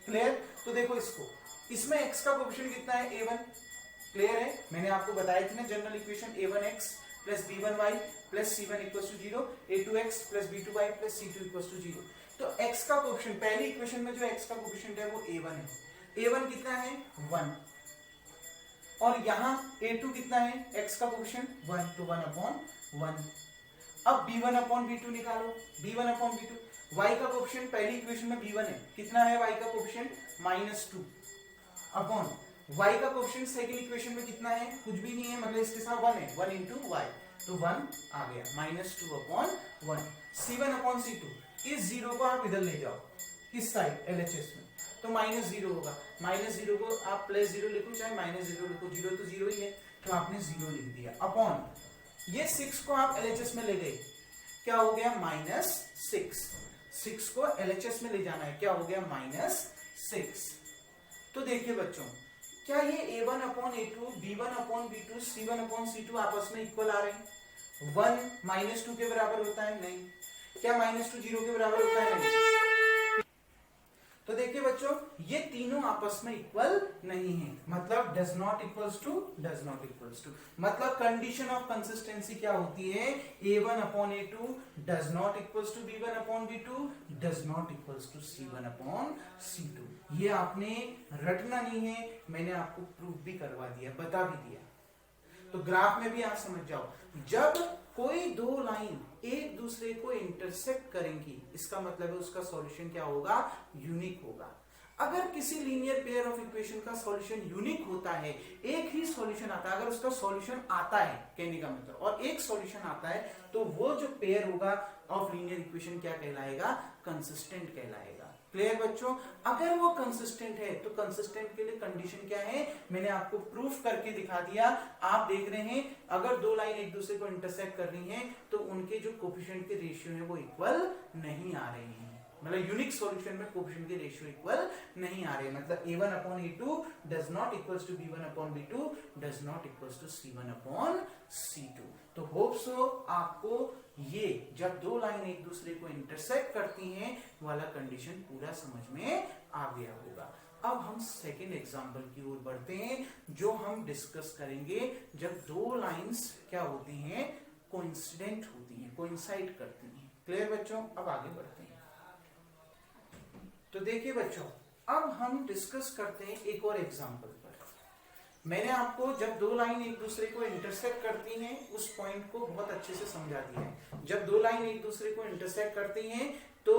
क्लियर? तो देखो इसको, इसमें x का कोफिशिएंट कितना है? a1। क्लियर है? मैंने आपको बताया थी ना general equation, a1x plus b1y plus c1 equals to 0, a2x plus b2y plus c2 equals to 0। तो x का कोफिशिएंट, पहली इक्वेशन में जो x का कोफिशिएंट है वो a1 है। a1 कितना है? 1। और यहाँ a2 कितना है? x का कोफिशिएंट 1, तो 1/1। अब b1/b2 निकालो, b1/b2, y का कोफिशिएंट पहली इक्वेशन में b1 है, कितना है y का कोफिशिएंट? -2 अपॉन y का कोफिशिएंट सेकंड इक्वेशन में कितना है? कुछ भी नहीं है, मतलब इसके साथ 1 है, 1 into y, तो 1 आ गया, -2/1। c1/c2, इस जीरो को आप इधर ले जाओ, किस साइड? LHS में, तो -0 होगा। -0 को आप +0 लिखो, चाहे -0 लिखो, 0 तो 0 ही है, तो आपने 0 लिख दिया, अपॉन ये 6 को आप LHS में ले गए, क्या हो गया? -6। 6 को LHS में ले जाना है, क्या हो गया? -6। तो देखिए बच्चों, क्या ये a1/a2, b1/b2, c1/c2 आपस में इक्वल आ रहे हैं? 1 -2 के बराबर होता है? नहीं। क्या -2 0 के बराबर होता है? नहीं। तो देखिए बच्चों, ये तीनों आपस में इक्वल नहीं है, मतलब does not equals to, does not equals to. मतलब कंडीशन ऑफ कंसिस्टेंसी क्या होती है? a1/a2 does not equals to b1/b2, does not equals to c1/c2। ये आपने रटना नहीं है, मैंने आपको प्रूफ भी करवा दिया, बता भी दिया। तो ग्राफ में भी आप समझ जाओ, जब कोई दो लाइन एक दूसरे को इंटरसेक्ट करेंगी, इसका मतलब है उसका सॉल्यूशन क्या होगा? यूनिक होगा। अगर किसी लीनियर पेयर ऑफ इक्वेशन का सॉल्यूशन यूनिक होता है, एक ही सॉल्यूशन आता है, अगर उसका सॉल्यूशन आता है कहने का मतलब, और एक सॉल्यूशन आता है, तो वो जो पेयर होगा ऑफ लीनियर इक्वेशन क्या कहलाएगा? कंसिस्टेंट कहलाएगा। क्लियर बच्चों? अगर वो कंसिस्टेंट है, तो कंसिस्टेंट के लिए कंडीशन क्या है? मैंने आपको प्रूफ करके दिखा दिया। आप देख रहे हैं, अगर दो लाइन एक दूसरे को इंटरसेक्ट कर रही हैं, तो उनके जो कोफिशिएंट के रेशियो है वो इक्वल नहीं आ रहे हैं, मतलब यूनिक सॉल्यूशन में कोफिशिएंट के रेशियो इक्वल नहीं आ रहे, मतलब a1/a2 does not equals to b1/b2, does not equals to c1/c2। तो होप सो आपको ये जब दो लाइन एक दूसरे को इंटरसेक्ट करती हैं वाला कंडीशन पूरा समझ में आ गया होगा। अब हम सेकेंड एग्जांपल की ओर बढ़ते हैं, जो हम डिस्कस करेंगे जब दो लाइंस क्या होती हैं? कोइंसिडेंट होती हैं, कोइंसाइड करती हैं। क्लियर बच्चों? अब आगे बढ़ते हैं। तो देखिए बच्चों, अब हम डिस्कस करते हैं एक और एग्जांपल पर। मैंने आपको जब दो लाइन एक दूसरे को इंटरसेक्ट करती हैं उस पॉइंट को बहुत अच्छे से समझा दिया है। जब दो लाइन एक दूसरे को इंटरसेक्ट करती हैं तो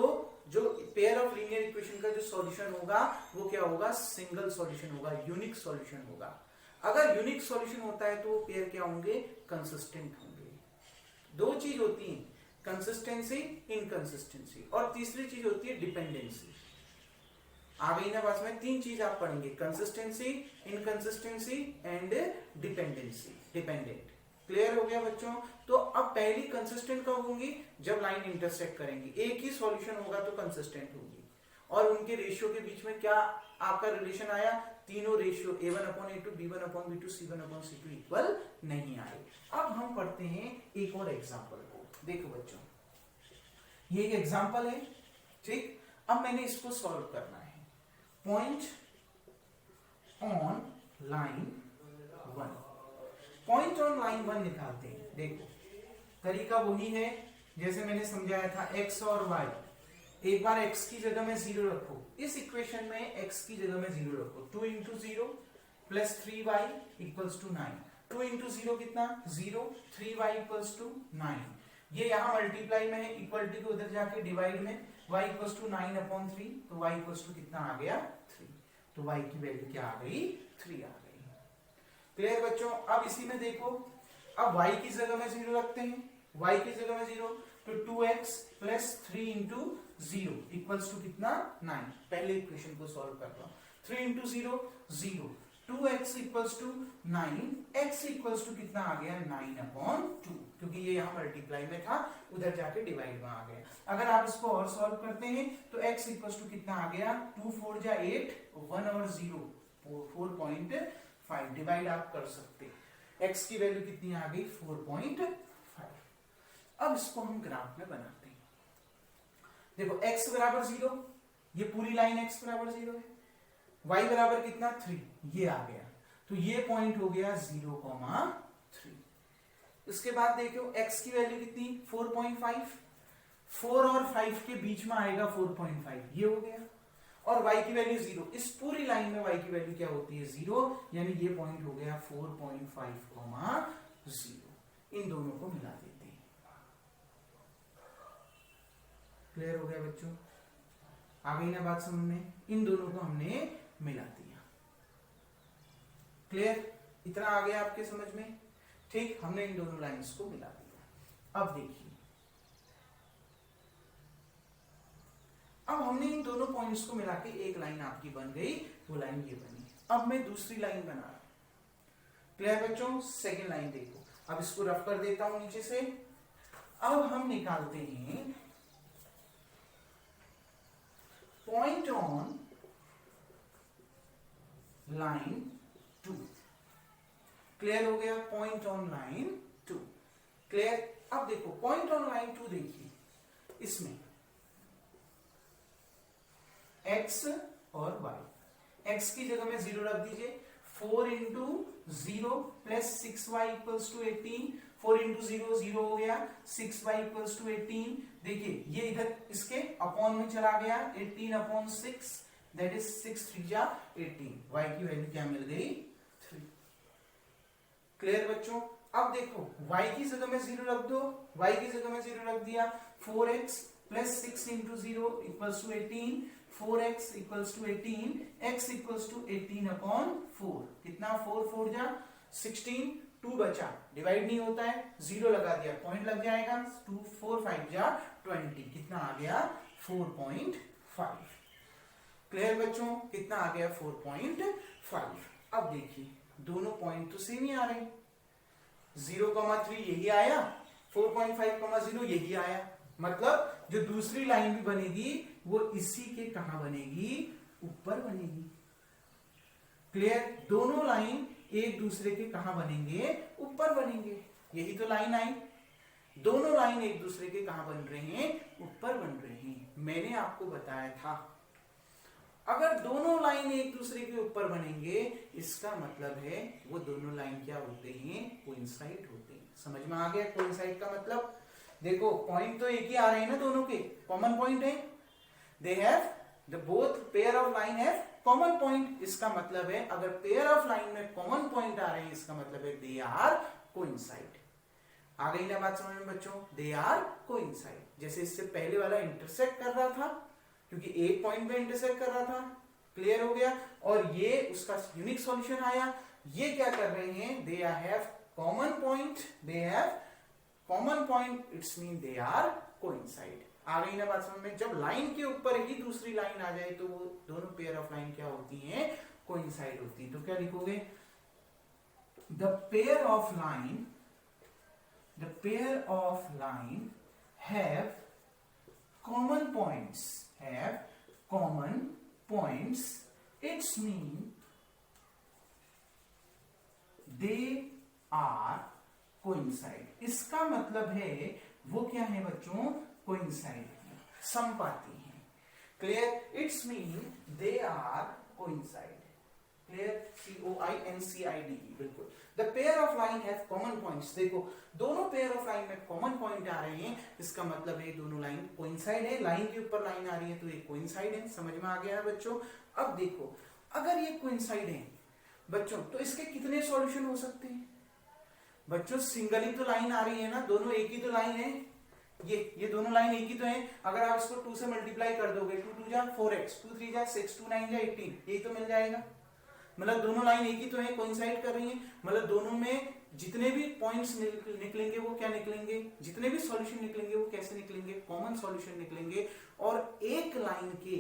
जो पेयर ऑफ लीनियर इक्वेशन का जो सॉल्यूशन होगा वो क्या होगा? सिंगल सॉल्यूशन होगा, यूनिक सॉल्यूशन होगा। अगर यूनिक सॉल्यूशन होता है तो वो पेयर क्या होंगे? कंसिस्टेंट होंगे। दो चीज होती है, कंसिस्टेंसी, इनकंसिस्टेंसी, और तीसरी चीज होती है डिपेंडेंसी। आ गई ना पास में? तीन चीज आप पढ़ेंगे, consistency, inconsistency and dependency, dependent. Clear हो गया बच्चों? तो अब पहली कंसिस्टेंट कब होंगी? जब लाइन इंटरसेक्ट करेंगी, एक ही सॉल्यूशन होगा तो कंसिस्टेंट होगी। और उनके रेशियो के बीच में क्या आपका रिलेशन आया? तीनों ratio a1/a2, b1/b2, c1/c2 equal नहीं आए। अब हम पढ़ते हैं एक और एग्जांपल को। देखो बच्चों, ये एक एग्जांपल है, ठीक। अब मैंने इसको सॉल्व करना है। Point on line 1, point on line 1 निकालते हैं। देखो तरीका वही है जैसे मैंने समझाया था, x और y। एक बार x की जगह में 0 रखो, इस इक्वेशन में x की जगह में 0 रखो। 2 into 0 plus 3y equals to 9। 2 into 0 कितना? 0। 3y equals to 9। ये यहाँ मल्टीप्लाई में है, इक्वलिटी को उधर जाके डिवाइड में, y इक्वल्स टू 9/3, तो y इक्वल्स टू कितना आ गया? 3। तो y की वैल्यू क्या आ गई? 3 आ गई। क्लियर बच्चों? अब इसी में देखो, अब y की जगह में 0 रखते हैं, y की जगह में 0, तो 2x plus 3 into 0 equals to कितना? 9। पहले इक्वेशन को सॉल्व करता हूं। 3 into 0 0, 2x equals to 9, x equals to कितना आ गया? 9/2, क्योंकि ये यहाँ मल्टीप्लाई में था, उधर जाके डिवाइड में आ गया। अगर आप इसको और सॉल्व करते हैं तो x इक्वल्स टू कितना आ गया? 2 4 जा 8, 1 और 0 4.5, डिवाइड आप कर सकते। x की वैल्यू कितनी आ गई? 4.5। अब इसको हम ग्राफ में बनाते हैं। देखो x बराबर 0, ये पूरी लाइन x बराबर 0 है, y बराबर कितना? 3, ये आ गया, तो ये पॉइंट हो गया 0,3। इसके बाद देखो x की वैल्यू कितनी? 4.5, 4 और 5 के बीच में आएगा 4.5, ये हो गया। और y की वैल्यू 0, इस पूरी लाइन में y की वैल्यू क्या होती है? 0, यानी ये पॉइंट हो गया 4.5, 0। इन दोनों को मिला देते हैं। क्लियर हो गया बच्चों? आ गई ना बात समझ में? इन दोनों को हमने मिला दिया। क्लियर? इतना आ गया आपके समझ में? ठीक, हमने इन दोनों लाइंस को मिला दिया। अब देखिए, अब हमने इन दोनों पॉइंट्स को मिला के एक लाइन आपकी बन गई, वो लाइन ये बनी। अब मैं दूसरी लाइन बना रहा हूं। क्लियर बच्चों? सेकेंड लाइन देखो, अब इसको रफ कर देता हूं नीचे से। अब हम निकालते हैं पॉइंट ऑन लाइन 2। क्लियर हो गया? Point on line 2। क्लियर? अब देखो पॉइंट ऑन लाइन 2, देखिए इसमें x और y, x की जगह में 0 रख दीजिए। 4 into 0 plus 6y equals to 18, 4 into 0 0 हो गया, 6y इक्वल्स टू 18। देखिए ये इधर इसके अपॉन में चला गया, 18/6, दैट इज 6 3 जा 18। y की वैल्यू क्या मिल गई? 3। क्लियर बच्चों? अब देखो y की जगह में 0 रख दो, y की जगह में 0 रख दिया। 4x plus 6 into 0 equals to 18, 4x equals to 18, x equals to 18/4। कितना? 4 4 जा 16, 2 बचा, डिवाइड नहीं होता है, 0 लगा दिया, पॉइंट लग जाएगा। 2 4 5 जा 20, कितना आ गया? 4.5। क्लियर बच्चों? कितना आ गया? 4.5। अब देखिए दोनों पॉइंट तो सेम ही आ रहे हैं, 0,3 यही आया, 4.5,0 यही आया। मतलब जो दूसरी लाइन भी बनेगी वो इसी के कहां बनेगी? ऊपर बनेगी। क्लियर? दोनों लाइन एक दूसरे के कहां बनेंगे? ऊपर बनेंगे। यही तो लाइन आई, दोनों लाइन एक दूसरे के कहां बन रहे हैं? ऊपर बन रहे हैं। मैंने आपको बताया था अगर दोनों लाइन एक दूसरे के ऊपर बनेंगे, इसका मतलब है वो दोनों लाइन क्या होते हैं? कोइंसाइड होते हैं। समझ में आ गया कोइंसाइड का मतलब? देखो पॉइंट तो एक ही आ रहे हैं ना, दोनों के कॉमन पॉइंट है, they have the both pair of line have common point. इसका मतलब है अगर पेयर ऑफ लाइन में कॉमन पॉइंट आ रहे हैं, इसका मतलब है दे आर कोइंसाइड। आ गई ना बात समझ में बच्चों? They are coincide. जैसे इससे पहले वाला इंटरसेक्ट कर रहा था, क्योंकि एक पॉइंट पे इंटरसेक्ट कर रहा था। क्लियर हो गया? और ये उसका यूनिक सॉल्यूशन आया। ये क्या कर रहे हैं? They have common point, they have common point, it's mean they are coincide. आ गई ना बात समझ में? जब लाइन के ऊपर ही दूसरी लाइन आ जाए तो वो दोनों पेयर ऑफ लाइन क्या होती हैं? कोइंसाइड होती है। तो क्या लिखोगे? The pair of line the pair of line have common points, it's mean they are coincide. इसका मतलब है वो क्या है बच्चों, coincide है, समपाती है. Clear? It's mean they are coincide. Clear? COINCIDE. बिल्कुल. The pair of line have common points. देखो दोनों pair of line में common point आ रहे हैं, इसका मतलब है दोनों लाइन coincide है. लाइन के ऊपर लाइन आ रही है तो ये coincide है. समझ में आ गया है बच्चों? अब देखो अगर ये coincide है बच्चों तो इसके कितने सॉल्यूशन हो सकते हैं बच्चों? सिंगल ही तो लाइन आ रही है ना, दोनों एक ही तो लाइन है. ये दोनों लाइन एक ही तो है. अगर आप इसको 2 से मल्टीप्लाई कर दोगे, 2 2 जा 4x, 2 3 जा 6, 2 9 जा 18, यही तो मिल जाएगा. मतलब दोनों लाइन एक ही तो है, कोइंसाइड कर रही है. मतलब दोनों में जितने भी पॉइंट्स निकलेंगे वो क्या निकलेंगे, जितने भी सॉल्यूशन निकलेंगे वो कैसे निकलेंगे, कॉमन सॉल्यूशन निकलेंगे. और एक लाइन के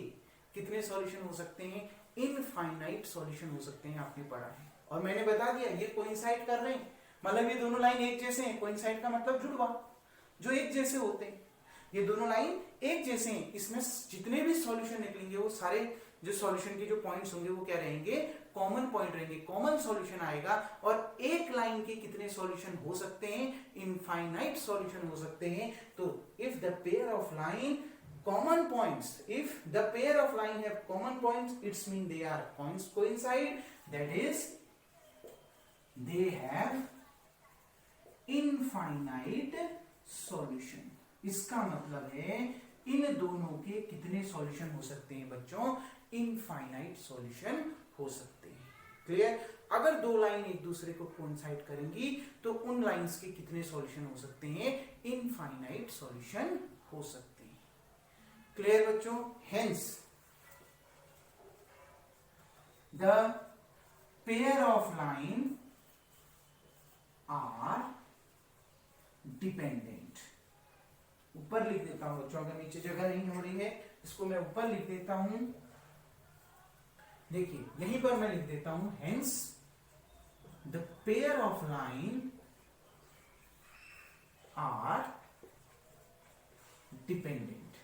कितने सॉल्यूशन हो सकते हैं, इनफाइनाइट सॉल्यूशन हो सकते हैं. आपने पढ़ा है और मैंने बता दिया ये कोइंसाइड कर रहे हैं, मतलब ये दोनों लाइन एक जैसे हैं. कोइंसाइड का मतलब जुड़वा, जो एक जैसे होते हैं. ये दोनों लाइन एक जैसे हैं, इसमें जितने भी सॉल्यूशन निकलेंगे वो सारे जो सॉल्यूशन के जो पॉइंट्स होंगे वो क्या रहेंगे, कॉमन पॉइंट रहेंगे, कॉमन सॉल्यूशन आएगा. और एक लाइन के कितने सॉल्यूशन हो सकते हैं, इनफाइनाइट सॉल्यूशन हो सकते हैं. तो if the pair of line common points, if the pair of line have common points, it's mean they are coincide, that is they have infinite solution. इसका मतलब है इन दोनों के कितने सॉल्यूशन हो सकते हैं बच्चों, इनफाइनाइट सॉल्यूशन हो सकते हैं. क्लियर? अगर दो लाइन एक दूसरे को कोइंसाइड करेंगी तो उन लाइंस के कितने सॉल्यूशन हो सकते हैं, इनफाइनाइट सॉल्यूशन हो सकते हैं. क्लियर बच्चों? Hence the pair of line are dependent. ऊपर लिख देता हूं बच्चों, अगर नीचे जगह नहीं हो रही है इसको मैं ऊपर लिख देता हूं. देखिए यहीं पर मैं लिख देता हूं, hence the pair of line are dependent.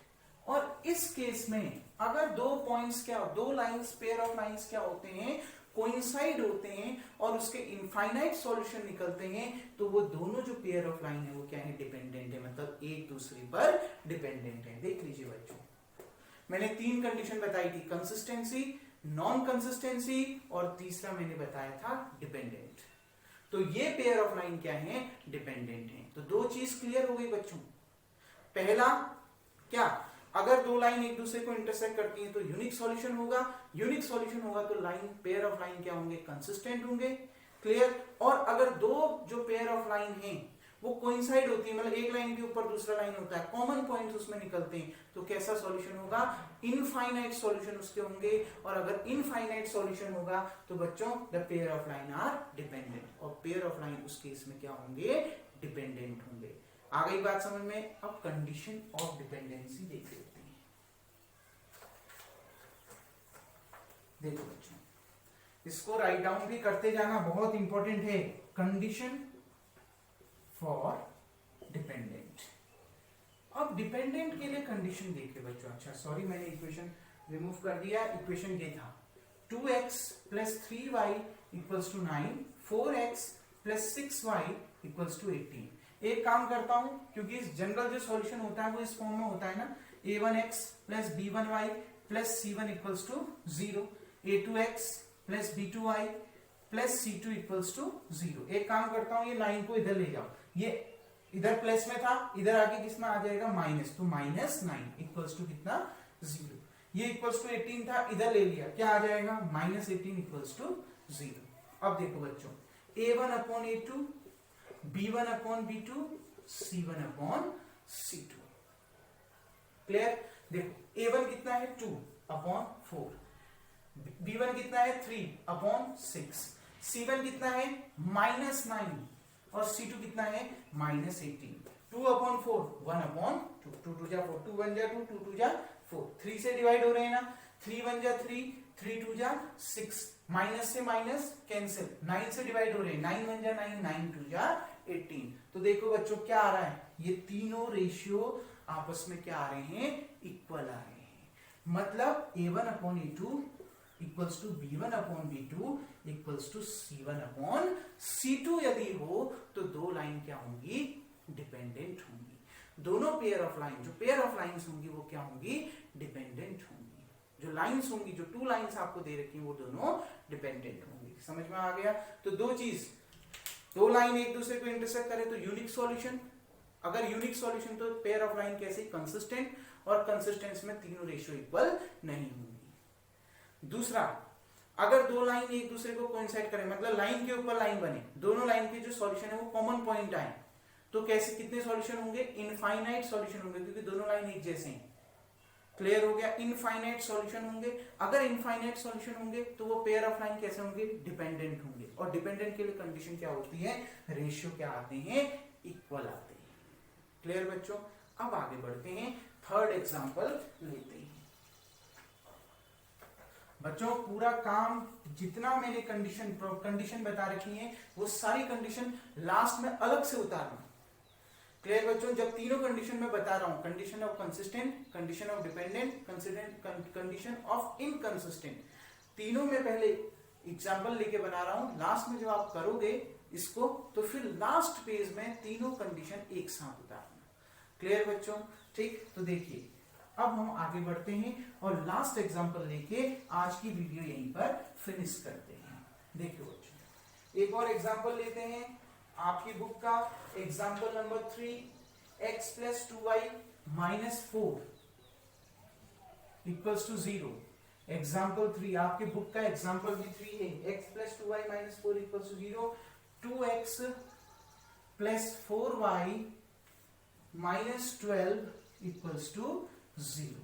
और इस केस में अगर दो पॉइंट्स क्या, दो लाइंस, पेयर ऑफ लाइंस क्या होते हैं, कोइंसाइड होते हैं और उसके इनफाइनाइट सॉल्यूशन निकलते हैं, तो वो दोनों जो पेयर ऑफ लाइन है वो क्या है, डिपेंडेंट है. मतलब एक दूसरे पर डिपेंडेंट है. देख लीजिए बच्चों, मैंने 3 कंडीशन बताई थी, कंसिस्टेंसी, नॉन कंसिस्टेंसी और तीसरा मैंने बताया था डिपेंडेंट. तो ये पेयर ऑफ लाइन क्या है, डिपेंडेंट है. तो दो चीज क्लियर हो गई बच्चों. पहला क्या, अगर दो लाइन एक दूसरे को इंटरसेक्ट करती हैं तो यूनिक सॉल्यूशन होगा. यूनिक सॉल्यूशन होगा तो लाइन, पेयर ऑफ लाइन क्या होंगे, कंसिस्टेंट होंगे. क्लियर? और अगर दो जो पेयर ऑफ लाइन हैं वो कोइंसाइड होती है, मतलब एक लाइन के ऊपर दूसरा लाइन होता है, कॉमन पॉइंट्स उसमें निकलते हैं, तो कैसा सॉल्यूशन होगा, इनफाइनाइट सॉल्यूशन उसके होंगे. और अगर इनफाइनाइट सॉल्यूशन होगा तो बच्चों the pair of line are dependent, और पेयर ऑफ लाइन उस केस में क्या होंगे, डिपेंडेंट होंगे. आ गई बात समझ में? अब कंडीशन ऑफ डिपेंडेंसी देख लेते हैं. देखो बच्चों, इसको राइट डाउन भी करते जाना, बहुत इंपॉर्टेंट है. Condition for dependent. अब डिपेंडेंट के लिए कंडीशन देखिए बच्चों. अच्छा सॉरी, मैंने इक्वेशन रिमूव कर दिया. इक्वेशन ये था 2x plus 3y equals to 9, 4x plus 6y equals to 18. एक काम करता हूं, क्योंकि इस जनरल जो सॉल्यूशन होता है वो इस फॉर्म में होता है ना, a1x plus b1y plus c1 equals to 0, a2x plus b2y plus c2 equals to 0. एक काम करता हूं, ये 9 को इधर ले जाओ, ये इधर प्लस में था, इधर आके कितना आ जाएगा, माइनस. तो माइनस 9 इक्वल्स टू कितना, 0. ये इक्वल्स टू 18 था, इधर ले लिया, क्या आ जाएगा, माइनस 18 इक्वल्स टू 0. अब देखो बच्चों, a1 upon a2, b1 upon b2, c1 upon c2. Clear? देखो a1 कितना है, 2 अपॉन 4, b1 कितना है, 3 अपॉन 6, c1 कितना है, माइनस 9 और c2 कितना है, माइनस 18. 2 अपॉन 4, 1 अपॉन 2, 2 2 जा 4, 2 1 जा 2, 2 2 जा 4, 3 से डिवाइड हो रहे हैं ना, 3 1 जा 3, 3 2 जा 6, माइनस से माइनस कैंसिल, 9 से डिवाइड हो रहे हैं, 9 1 जा 9, 9 2 जा 18। तो देखो बच्चों क्या आ रहा है, ये तीनों रेशियो आपस में क्या आ रहे हैं, इक्वल आ रहे हैं। मतलब a1 upon a2 equals to b1 upon b2 equals to c1 upon c2 यदि हो तो दो लाइन क्या होंगी, डिपेंडेंट होंगी। दोनों पेयर ऑफ लाइन, जो पेयर ऑफ लाइंस होंगी वो क्या होंगी, डिपेंडेंट होंगी। जो लाइंस होंगी, जो टू लाइंस आपको दे रखी हैं वो दोनों डिपेंडेंट होंगी। समझ में आ गया। तो दो चीज, दो लाइन एक दूसरे को इंटरसेक्ट करे तो यूनिक सॉल्यूशन, अगर यूनिक सॉल्यूशन तो पेयर ऑफ लाइन कैसे, कंसिस्टेंट, और कंसिस्टेंस में तीनों रेशियो इक्वल नहीं होंगी। दूसरा, अगर दो लाइन एक दूसरे को कोइंसाइड करें, मतलब लाइन के ऊपर लाइन बने, दोनों लाइन के जो सॉल्यूशन है वो कॉमन पॉइंट आए, तो कैसे, कितने सॉल्यूशन होंगे, इनफाइनाइट सॉल्यूशन होंगे, क्योंकि दोनों लाइन एक जैसे हैं। क्लियर हो गया, इनफाइनाइट सॉल्यूशन होंगे। अगर इनफाइनाइट सॉल्यूशन होंगे तो वो पेयर ऑफ लाइन कैसे होंगे, डिपेंडेंट होंगे। और डिपेंडेंट के लिए कंडीशन क्या होती है, रेशियो क्या आते हैं, इक्वल आते हैं। क्लियर बच्चों। अब आगे बढ़ते हैं, थर्ड एग्जांपल लेते हैं। बच्चों पूरा काम जितना मैंने कंडीशन बता रखी है वो सारी कंडीशन लास्ट में अलग से उतारना। क्लियर बच्चों। जब तीनों कंडीशन में बता रहा हूं, condition of consistent, condition of dependent, condition of inconsistent, तीनों में पहले एग्जांपल लेके बना रहा हूं। लास्ट में जब आप करोगे इसको तो फिर लास्ट पेज में तीनों कंडीशन एक साथ उतारना। क्लियर बच्चों। ठीक, तो देखिए अब हम आगे बढ़ते हैं और लास्ट एग्जांपल लेके आज की वीडियो यहीं पर फिनिश करते हैं। देखिए बच्चों एक और एग्जांपल लेते हैं आपकी बुक का, example number 3, x plus 2y minus 4 equals to 0। Example 3 आपकी बुक का एग्जांपल भी 3 है, x plus 2y minus 4 equals to 0, 2x plus 4y minus 12 equals to 0।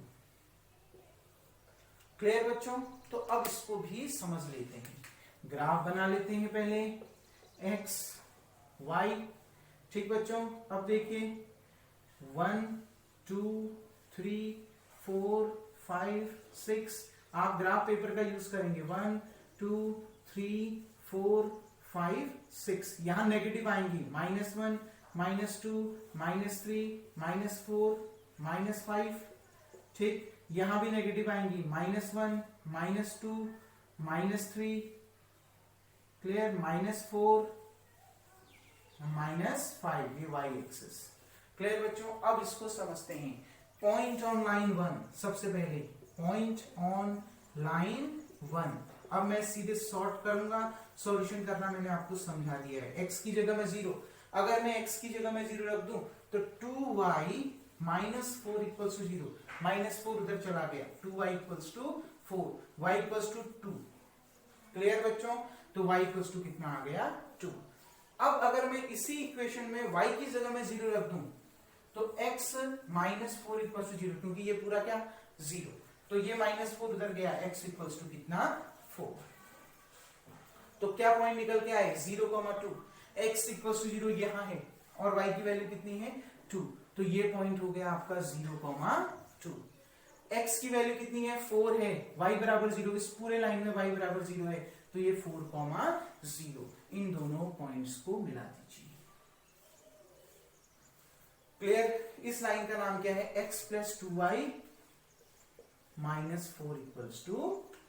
Clear बच्चों। तो अब इसको भी समझ लेते हैं, ग्राफ बना लेते हैं पहले, x y। ठीक बच्चों। अब देखिए 1 2 3 4 5 6, आप ग्राफ पेपर का यूज करेंगे, 1 2 3 4 5 6। यहां नेगेटिव आएंगी, -1 -2 -3 -4 -5। ठीक, यहां भी नेगेटिव आएंगी, -1 -2 -3, क्लियर, -4 -5, ये y एक्सिस। क्लियर बच्चों। अब इसको समझते हैं, पॉइंट ऑन लाइन 1, सबसे पहले पॉइंट ऑन लाइन 1। अब मैं सीधे सॉर्ट करूंगा, सॉल्यूशन करना मैंने आपको समझा दिया है। x की जगह में 0, अगर मैं x की जगह में 0 रख दूं तो 2y माइनस 4 इक्वल्स टू 0, -4 उधर चला गया, 2y equals to 4, y equals to 2। Clear बच्चों। तो y इक्वल्स टू कितना आ गया, 2। अब अगर मैं इसी इक्वेशन में y की जगह में 0 रख दूं तो x माइनस 4 इक्वल्स टू 0, क्योंकि ये पूरा क्या 0, तो ये -4 उधर गया, x इक्वल्स टू कितना 4। तो क्या पॉइंट निकल के आए, 0,2, x इक्वल्स टू 0 यहां है और y की वैल्यू कितनी है 2, तो ये पॉइंट हो गया आपका 0,2। x की वैल्यू कितनी है 4 है, y बराबर 0, इस पूरे लाइन में y बराबर 0 है, तो ये 4,0। इन दोनों पॉइंट्स को मिला दीजिए। क्लियर। इस लाइन का नाम क्या है, x plus 2y minus 4 equals to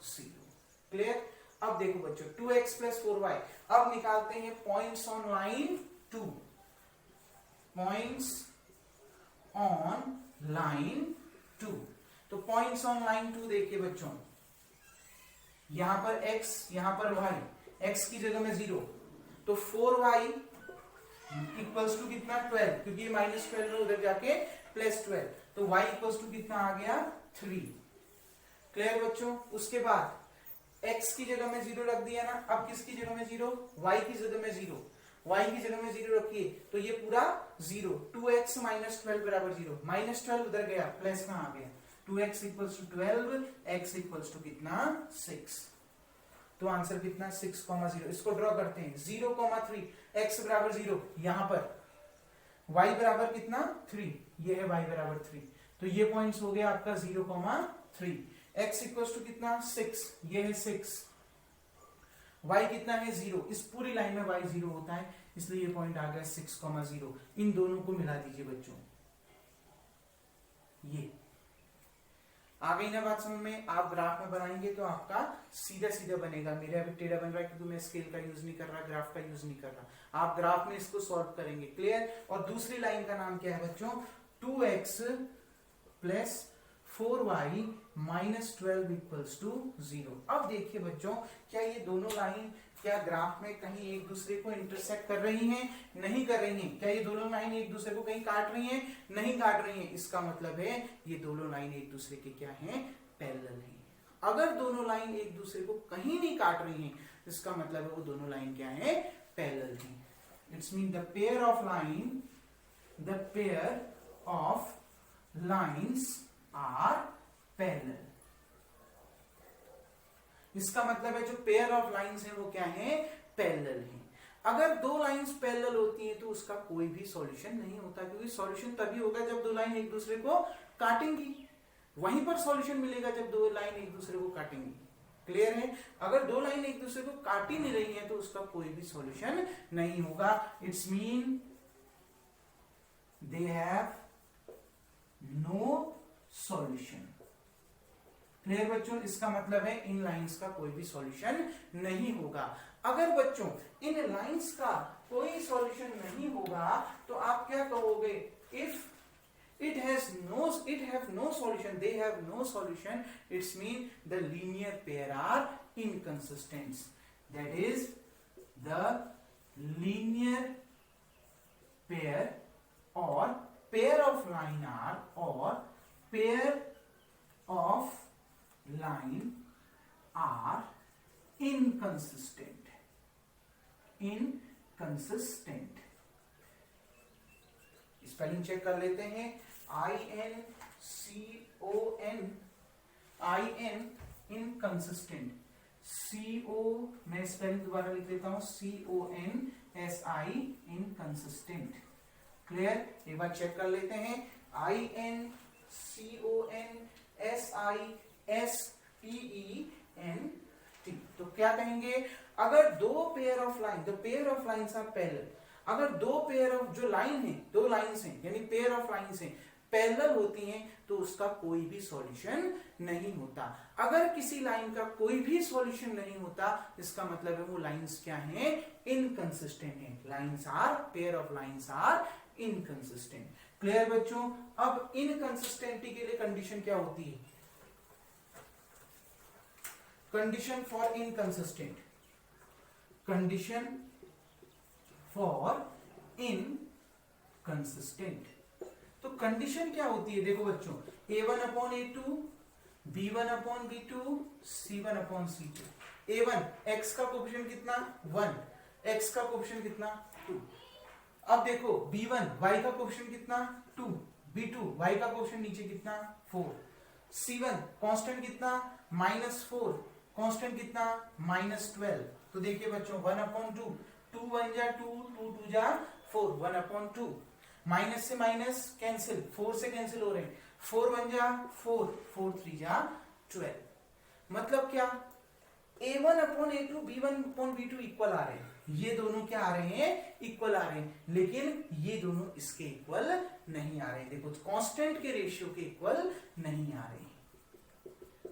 0। Clear. अब देखो बच्चों 2x प्लस 4y, अब निकालते हैं points on line 2, points on line 2। तो पॉइंट्स ऑन लाइन 2 देखिए बच्चों, यहां पर x, यहां पर y, x की जगह में 0, तो 4y इक्वल्स टू कितना 12, क्योंकि ये -12 में उधर जाके +12, तो y इक्वल्स टू कितना आ गया 3। क्लियर बच्चों। उसके बाद x की जगह में 0 रख दिया ना, अब किसकी जगह में 0, y की जगह में 0, y की जगह में 0 रखिए तो ये पूरा 0, 2x माइनस 12 बराबर 0, -12 उधर गया, प्लस में आ गया, 2x equals to 12, x equals to कितना 6। तो आंसर कितना 6,0। इसको ड्रॉ करते हैं, 0,3, x बराबर 0, यहां पर y बराबर कितना 3, ये है y बराबर 3, तो ये पॉइंट्स हो गया आपका 0,3। x इक्वल्स टू कितना 6, ये है 6, y कितना है 0, इस पूरी लाइन में y 0 होता है, इसलिए ये पॉइंट आ गया 6,0। इन दोनों को मिला दीजिए बच्चों, ये आ गई ना बात समझ में। आप ग्राफ में बनाएंगे तो आपका सीधा सीधा बनेगा। मेरे अभी टेढ़ा बन रहा है क्योंकि मैं स्केल का यूज नहीं कर रहा, ग्राफ का यूज नहीं कर रहा। आप ग्राफ में इसको सॉल्व करेंगे, क्लियर। और दूसरी लाइन का नाम क्या है बच्चों, 2x plus 4y minus 12 equals to 0। अब देखिए बच्चों, क्या ये दोनों लाइन क्या ग्राफ में कहीं एक दूसरे को इंटरसेक्ट कर रही हैं? नहीं कर रही हैं। क्या ये दोनों लाइन एक दूसरे को कहीं काट रही हैं? नहीं काट रही हैं। इसका मतलब है ये दोनों लाइन एक दूसरे के क्या हैं? पैरेलल हैं। अगर दोनों लाइन एक दूसरे को कहीं नहीं काट रही हैं, इसका मतलब है वो दोनों लाइन क्या है? पैरेलल हैं। It's mean the pair of lines are parallel. इसका मतलब है जो पेयर ऑफ लाइंस है वो क्या है? पैरेलल है। अगर दो लाइंस पैरेलल होती हैं तो उसका कोई भी सॉल्यूशन नहीं होता, क्योंकि सॉल्यूशन तभी होगा जब दो लाइन एक दूसरे को काटेंगी। वहीं पर सॉल्यूशन मिलेगा जब दो लाइन एक दूसरे को काटेंगी। क्लियर है? अगर दो लाइन एक दूसरे को काट ही नहीं रही है तो उसका कोई भी सॉल्यूशन नहीं होगा। It's mean they have no solution. Clear बच्चों? इसका मतलब है इन लाइंस का कोई भी सॉल्यूशन नहीं होगा। अगर बच्चों इन लाइंस का कोई सॉल्यूशन नहीं होगा तो आप क्या कहोगे? If it have no solution, they have no solution, it's mean the linear pair are inconsistent. That is, the linear pair or pair of line are or pair of line are inconsistent. Spelling check कर लेते हैं। INCON inconsistent. CO मैं spelling दोबारा लिख लेता हूं, CONSI inconsistent. Clear? एक बार check कर लेते हैं। INCONSISPENT। तो क्या कहेंगे? अगर दो pair of line, the pair of lines are parallel, अगर दो पेयर ऑफ जो लाइन है, दो लाइंस हैं यानी पेयर ऑफ लाइंस हैं, पैरेलल होती हैं तो उसका कोई भी सॉल्यूशन नहीं होता। अगर किसी लाइन का कोई भी सॉल्यूशन नहीं होता, इसका मतलब है वो लाइंस क्या हैं? इनकंसिस्टेंट हैं। Lines are, pair of lines are inconsistent. Clear बच्चों? अब इनकंसिस्टेंटी के लिए कंडीशन क्या होती है? Condition for inconsistent, condition for inconsistent. तो कंडीशन क्या होती है? देखो बच्चों, A1/A2, B1/B2, C1/C2। A1 x का कोफिशिएंट कितना? 1, x का कोफिशिएंट कितना? 2। अब देखो B1 y का कोफिशिएंट कितना? 2, B2 y का कोफिशिएंट नीचे कितना? 4, C1 कांस्टेंट कितना? -4, कांस्टेंट कितना? -12। तो देखिए बच्चों 1/2, 2 1 जा 2, 2 2 जा 4, 1/2। माइनस से माइनस कैंसिल, 4 से कैंसिल हो रहे हैं, 4 1 जा 4, 4 3 जा 12। मतलब क्या? A1/A2, B1/B2 इक्वल आ रहे हैं। ये दोनों क्या आ रहे हैं? इक्वल आ रहे हैं। लेकिन ये दोनों इसके इक्वल नहीं आ रहे। देखो कांस्टेंट के रेशियो के इक्वल नहीं आ रहे।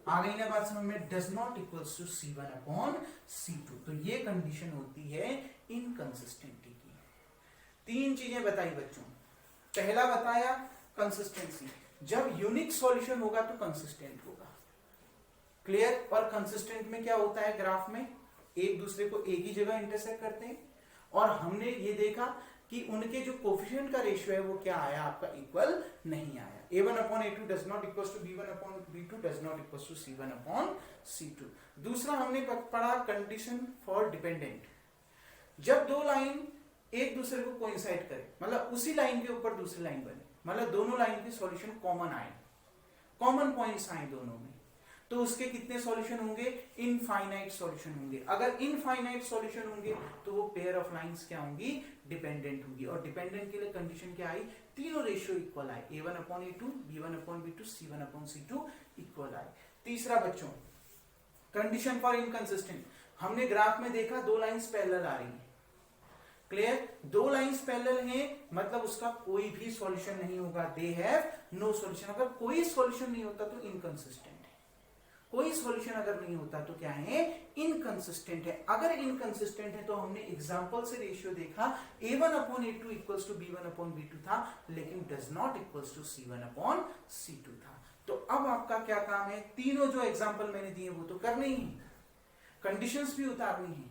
आ गई ना बात समझ में? Does not equals to C1/C2। तो ये कंडीशन होती है इनकंसिस्टेंटी की। तीन चीजें बताई बच्चों। पहला बताया कंसिस्टेंसी, जब यूनिक सॉल्यूशन होगा तो कंसिस्टेंट होगा। क्लियर? और कंसिस्टेंट में क्या होता है? ग्राफ में एक दूसरे को एक ही जगह इंटरसेक्ट करते हैं, और हमने ये देखा कि उनके जो कोफिशिएंट का रेशियो है वो क्या आया? आपका इक्वल नहीं आया। A1/A2 does not equals to B1/B2 does not equals to C1/C2। दूसरा हमने पढ़ा कंडीशन फॉर डिपेंडेंट। जब दो लाइन एक दूसरे को कोइंसाइड करे, मतलब उसी लाइन के ऊपर दूसरी लाइन बने, मतलब दोनों लाइन के सॉल्यूशन कॉमन आए, कॉमन पॉइंट्स आए दोनों में, तो उसके कितने सॉल्यूशन होंगे? इनफाइनाइट सॉल्यूशन होंगे। अगर इनफाइनाइट सॉल्यूशन होंगे तो वो पेयर ऑफ लाइंस क्या होंगी? डिपेंडेंट होंगी। और डिपेंडेंट के लिए कंडीशन क्या आई? तीनों रेशियो इक्वल आए। A1/A2, B1/B2, C1/C2 इक्वल आए। तीसरा बच्चों, कंडीशन फॉर इनकंसिस्टेंट। हमने ग्राफ में देखा दो लाइंस पैरेलल आ रही है, क्लियर? दो लाइंस पैरेलल हैं मतलब उसका कोई भी सॉल्यूशन नहीं होगा, दे हैव नो सॉल्यूशन। अगर कोई सॉल्यूशन नहीं होता तो इनकंसिस्टेंट है, कोई सॉल्यूशन अगर नहीं होता तो क्या है, इनकंसिस्टेंट है। अगर इनकंसिस्टेंट है तो हमने एग्जांपल से रेशियो देखा a1/a2 इक्वल्स टू b1/b2 था, लेकिन does not equals to c1/c2 था। तो अब आपका क्या काम है, तीनों जो एग्जांपल मैंने दिए वो तो करने ही, कंडीशंस भी उतारनी है,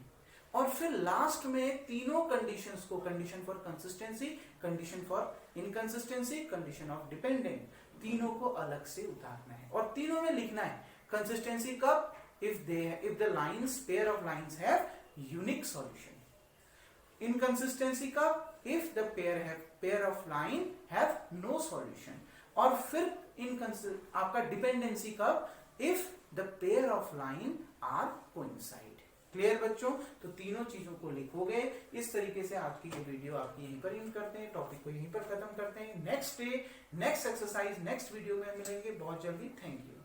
और फिर लास्ट में तीनों कंडीशंस को, condition for consistency, condition for inconsistency, condition of dependent, तीनों को अलग से उतारना है और तीनों में लिखना है। कंसिस्टेंसी कब, if the lines, pair of lines have unique solution. Inconsistency कब, if the pair of line have no solution. और फिर आपका डिपेंडेंसी कब, if the pair of line are coincide. Clear बच्चों? तो तीनों चीजों को लिखोगे। इस तरीके से आज की ये वीडियो आपकी यहीं पर एंड करते हैं, टॉपिक को यहीं पर खत्म करते हैं। Next day next exercise next video में मिलेंगे बहुत जल्दी। Thank you.